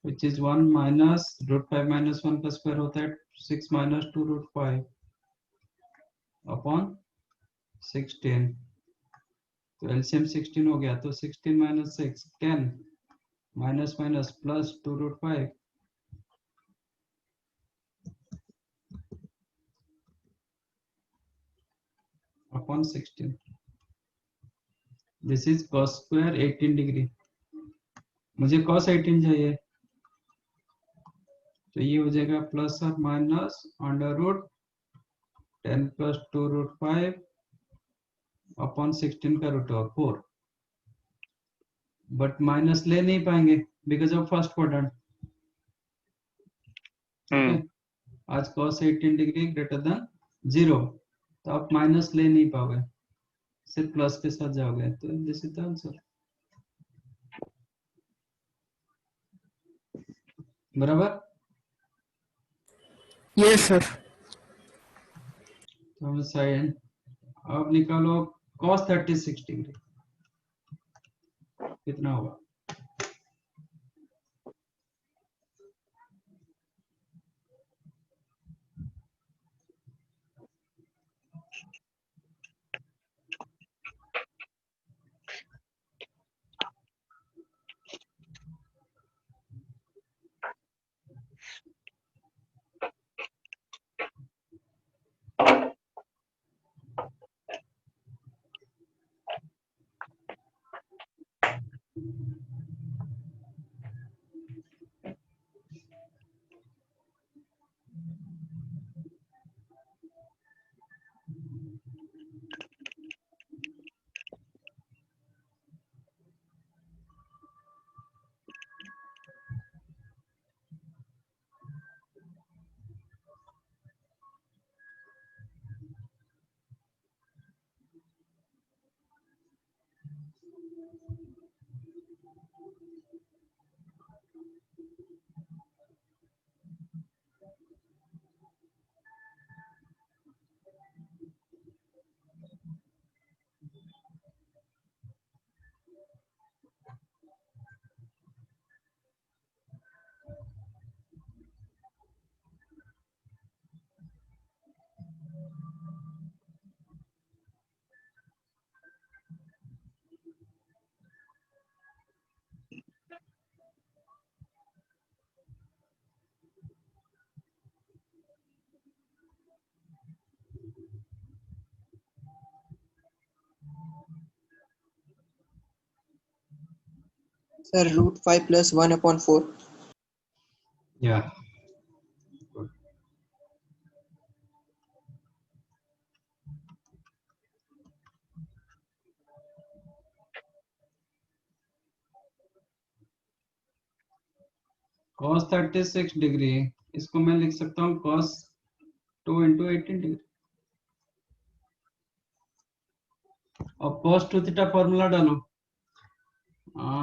which is 1 minus √5 minus 1 का स्क्वायर होता है 6 minus 2 √5, अपॉन 16, तो एलसीएम 16 हो गया, तो 16 minus 6 10 minus minus plus 2√5 upon 16. This is cos square 18 degree. मुझे cos 18 चाहिए, तो ये हो जाएगा प्लस और minus under root 10 plus 2√5 upon 16 का रूट ओवर 4. बट माइनस ले नहीं पाएंगे बिकॉज ऑफ फर्स्ट क्वाड्रेंट. आज cos 18 डिग्री ग्रेटर देन 0, तो आप माइनस ले नहीं पाओगे, सिर्फ प्लस के साथ जाओगे. तो दिस इज द आंसर. बराबर. Yes sir. तो साइन अब निकालो cos 36 डिग्री कितना होगा. Sir, root 5 plus 1 upon 4. Yeah. cos 36 degree, इसको मैं लिख सकता हूँ cos 2 into 18 डिग्री. अब cos 2 थीटा फॉर्मूला डालो.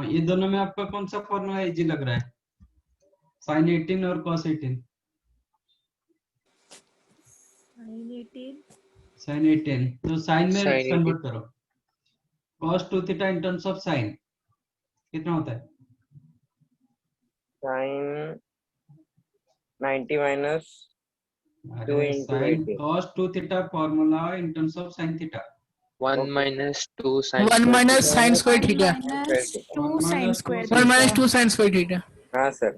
ये दोनों में आपका कौन सा फॉर्मूला इजी लग रहा है, sin 18 और cos 18? sin 18, तो sin में Sin कन्वर्ट करो. cos 2 theta in terms of sin कितना होता है? sin 90 minus 2 into sin 18. cos 2 theta formula in terms of sin theta. 1 minus 2 sin 1 minus sin square theta. minus 2 sin square 1 minus theta. 2 sin square theta. हाँ sir.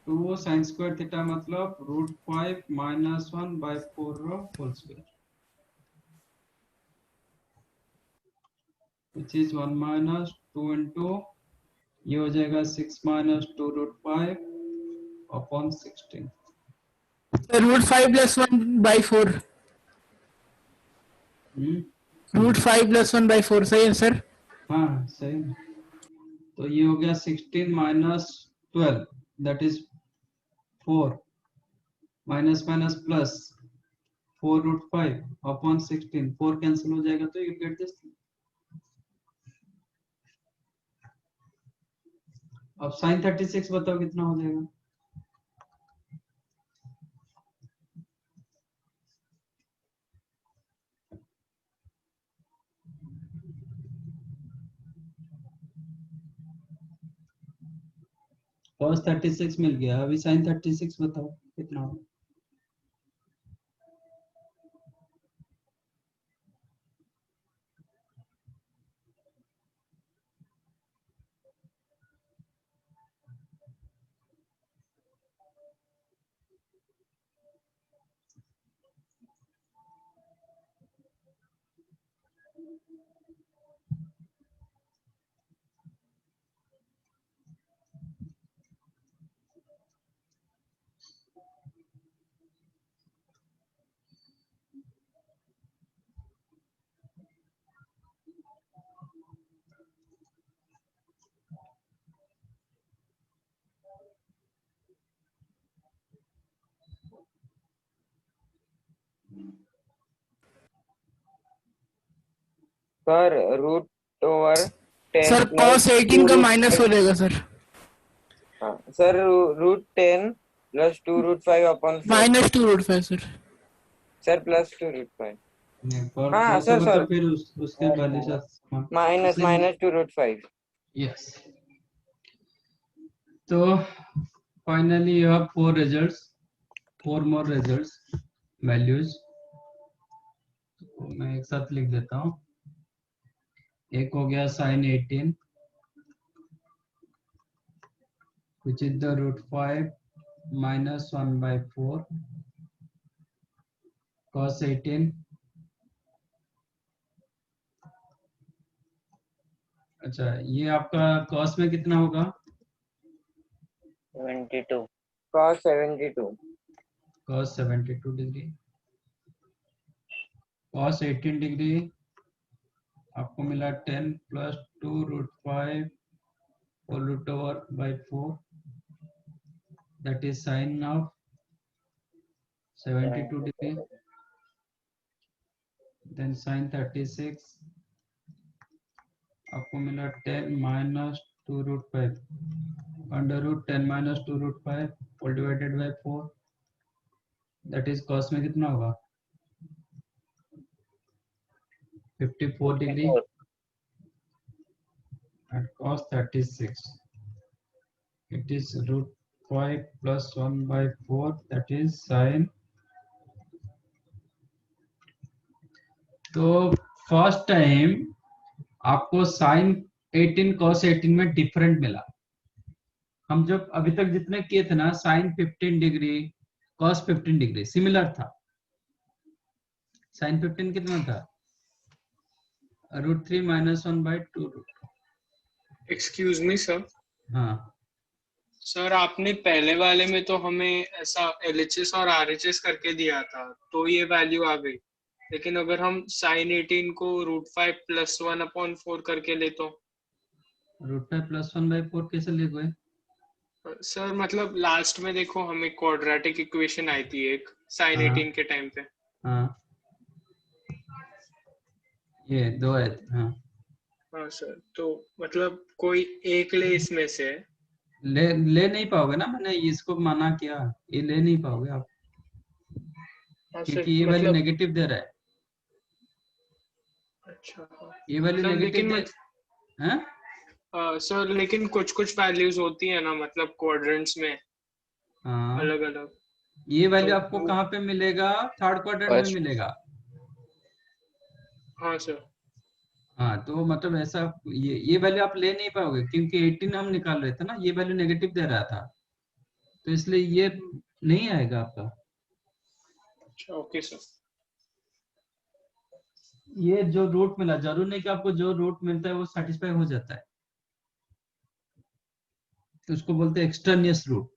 2 sin square theta मतलब √5 minus 1 by 4 whole square, which is 1 minus 2 into ये हो जाएगा 6 minus 2√5 upon 16. √5 plus 1 by 4. √5 plus 1 by 4 सही है sir. हाँ सही. तो ये हो गया 16 minus 12 that is 4 minus minus plus 4√5 upon 16. 4 cancel हो जाएगा तो you get this. अब sin 36 बताओ कितना हो जाएगा. cos 36 मिल गया, अभी sin 36 बताओ कितना होगा. Sir root over 10 sir cos 18 का माइनस हो जाएगा सर। हाँ sir root 10 plus 2 root 5 upon minus 2 root 5 sir. Sir plus 2 root 5 और हाँ जैसे सर सर फिर उसके वाले साथ माइनस 2 रूट 5। यस। तो finally you have 4 results, 4 more results values. तो मैं एक साथ लिख देता हूँ। एक हो गया sin 18 which is the root 5 minus 1 by 4 cos 18। अच्छा ये आपका cos में कितना होगा? 72 cos 72 cos 72 degree. cos 18 degree आपको मिला 10 प्लस 2 रूट 5 और root over by 4 that is sin of 72 degree। then sin 36 आपको मिला 10 minus 2 root 5 under root 10 minus 2 root 5 all divided by 4 that is cos में कितना होगा? 54 degree and cos 36 it is root 5 plus 1 by 4 that is sin। तो first time आपको sin 18 cos 18 में different मिला। हम जब अभी तक जितने किए थे ना sin 15 degree cos 15 degree similar था। sin 15 कितना था? Root 3 minus 1 by 2 root. Excuse me sir. हाँ सर आपने पहले वाले में तो हमें ऐसा LHS और RHS करके दिया था तो ये वैल्यू आ गई, लेकिन अगर हम sin 18 को रूट 5 प्लस 1 अपॉन 4 करके ले तो रूट 5 प्लस 1 बाई 4 कैसे ले गए? सर मतलब लास्ट में देखो हमें क्वाड्रेटिक इक्वेशन आई थी एक sin 18 के टाइम पे। हाँ ये दो है। हाँ हाँ सर, तो मतलब कोई एक ले इसमें से ले नहीं पाओगे ना, मैंने इसको माना किया, ये ले नहीं पाओगे आप क्योंकि ये वैल्यू नेगेटिव दे रहा है। अच्छा ये वैल्यू नेगेटिव दे हैं सर, लेकिन कुछ कुछ वैल्यूज होती है ना मतलब क्वाड्रेंट्स में अलग अलग। ये वैल्यू आपको कहाँ पे मिलेगा? थर्ड क्वाड्रेंट में मिलेगा। हाँ सर। हाँ तो मतलब ऐसा ये वैल्यू आप ले नहीं पाओगे क्योंकि 18 हम निकाल रहे थे ना, ये वैल्यू नेगेटिव दे रहा था तो इसलिए ये नहीं आएगा आपका। अच्छा ओके सर। ये जो रूट मिला जरूर नहीं कि आपको जो रूट मिलता है वो सेटिस्फाई हो जाता है, तो उसको बोलते हैं एक्सटर्नियस रूट।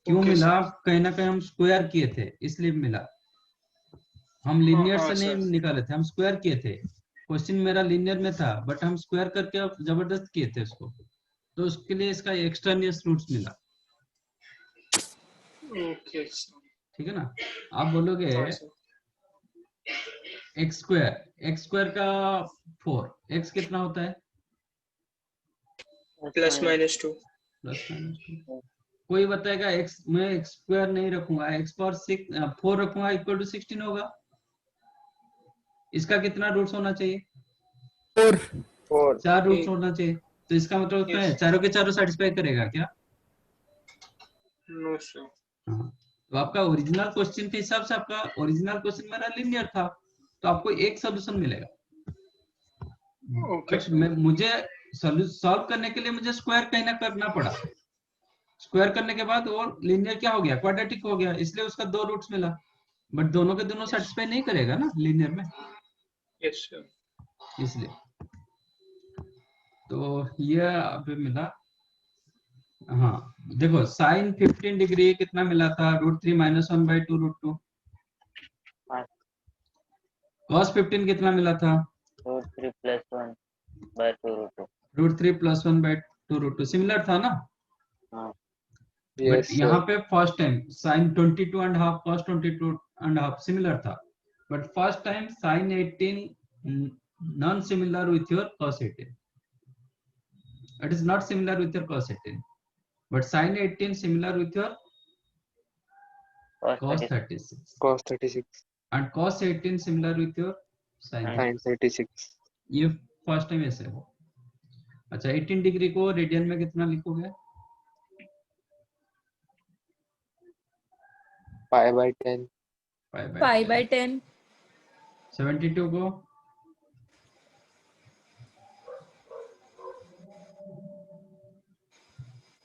क्यों मिला? कहीं ना कहीं हम स्क्वायर किए थे इसलिए मिला। हम लीनियर से नहीं निकाले थे, हम स्क्वायर किए थे। क्वेश्चन मेरा लीनियर में था बट हम स्क्वायर करके जबरदस्त किए थे उसको, तो उसके लिए इसका एक्सटर्नियस रूट्स मिला। ओके ठीक है ना? आप बोलोगे एक्स स्क्वायर का 4 एक्स कितना होता है? Plus minus 2। कोई बताएगा एक्स, मैं एक्स स्क्वायर नहीं रखूंगा, एक्स पावर 4 रखूंगा इक्वल टू 16 होगा। इसका कितना रूट्स होना चाहिए? 4 रूट्स होना चाहिए। तो इसका मतलब क्या है? चारों के चारों सेटिस्फाई करेगा क्या? No sir. तो आपका ओरिजिनल क्वेश्चन के हिसाब से आपका ओरिजिनल क्वेश्चन मेरा लिनियर था तो आपको एक सॉल्यूशन मिलेगा। मुझे सॉल्व करने के लिए मुझे स्क्वायर कहीं ना करना पड़ा। स्क्वायर करने के बाद वो लिनियर क्या हो गया? क्वाड्रेटिक हो गया, इसलिए उसका 2 रूट्स मिला। बट दोनों के दोनों सेटिस्फाई नहीं करेगा ना लीनियर में, यस सर। इसलिए। तो ये अभी मिला। हाँ देखो साइन 15 डिग्री कितना मिला था, √3 - 1/2 √2। cos 15 कितना मिला था, √3 + 1/2 √2। √3 + 1/2 √2 सिमिलर था ना। हाँ बट यहाँ पे first time sin 22.5 cos 22.5 similar था, but first time sin 18 non similar with your cos 18। It is not similar with your cos 18, but sin 18 similar with your cos 36 cos 36 and cos 18 similar with your sin sin 36। ये first time ऐसे हो। अच्छा 18 degree को radian में कितना लिखोगे, π/10 π/10 72 को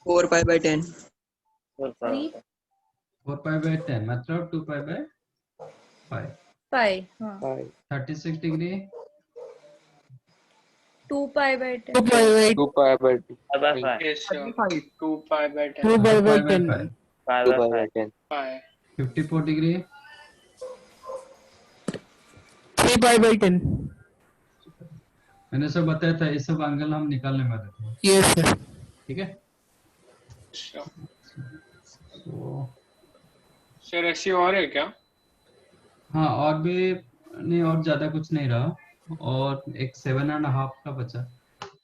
4π/10 4π/10 मतलब 2π/5। पाई हाँ 36 डिग्री 2π/10 2π/2 Yes sir। 2π/10 2π/10 2π/10 54 डिग्री 3π/10। मैंने सब बताया था, ये सब एंगल हम निकालने वाले थे। Yes sir. ठीक है। सर ऐसी और है क्या? हाँ और भी नहीं, और ज्यादा कुछ नहीं रहा, और एक 7.5 का बचा।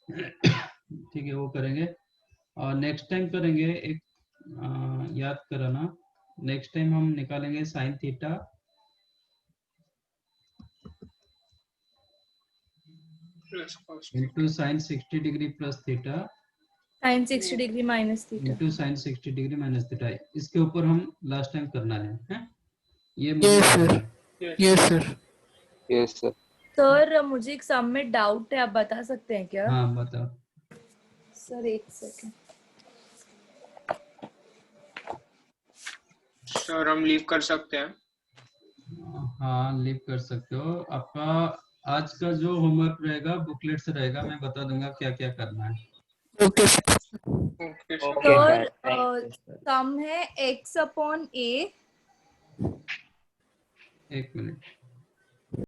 ठीक है वो करेंगे, और नेक्स्ट टाइम करेंगे एक याद कराना, नेक्स्ट टाइम हम निकालेंगे sin theta into sin 60 degree plus theta sin 60 degree minus theta into sin 60 degree minus theta. इसके ऊपर हम लास्ट टाइम करना है? ये yes sir. Yes sir. Yes sir. Sir मुझे एक सम में डाउट है, आप बता सकते हैं क्या? हाँ बताओ सर एक सेकंड। सर हम लीव कर सकते हैं? हाँ लीव कर सकते हो। आपका आज का जो होमवर्क रहेगा बुकलेट से रहेगा, मैं बता दूंगा क्या क्या करना है। ओके सर सम है x/a। एक मिनट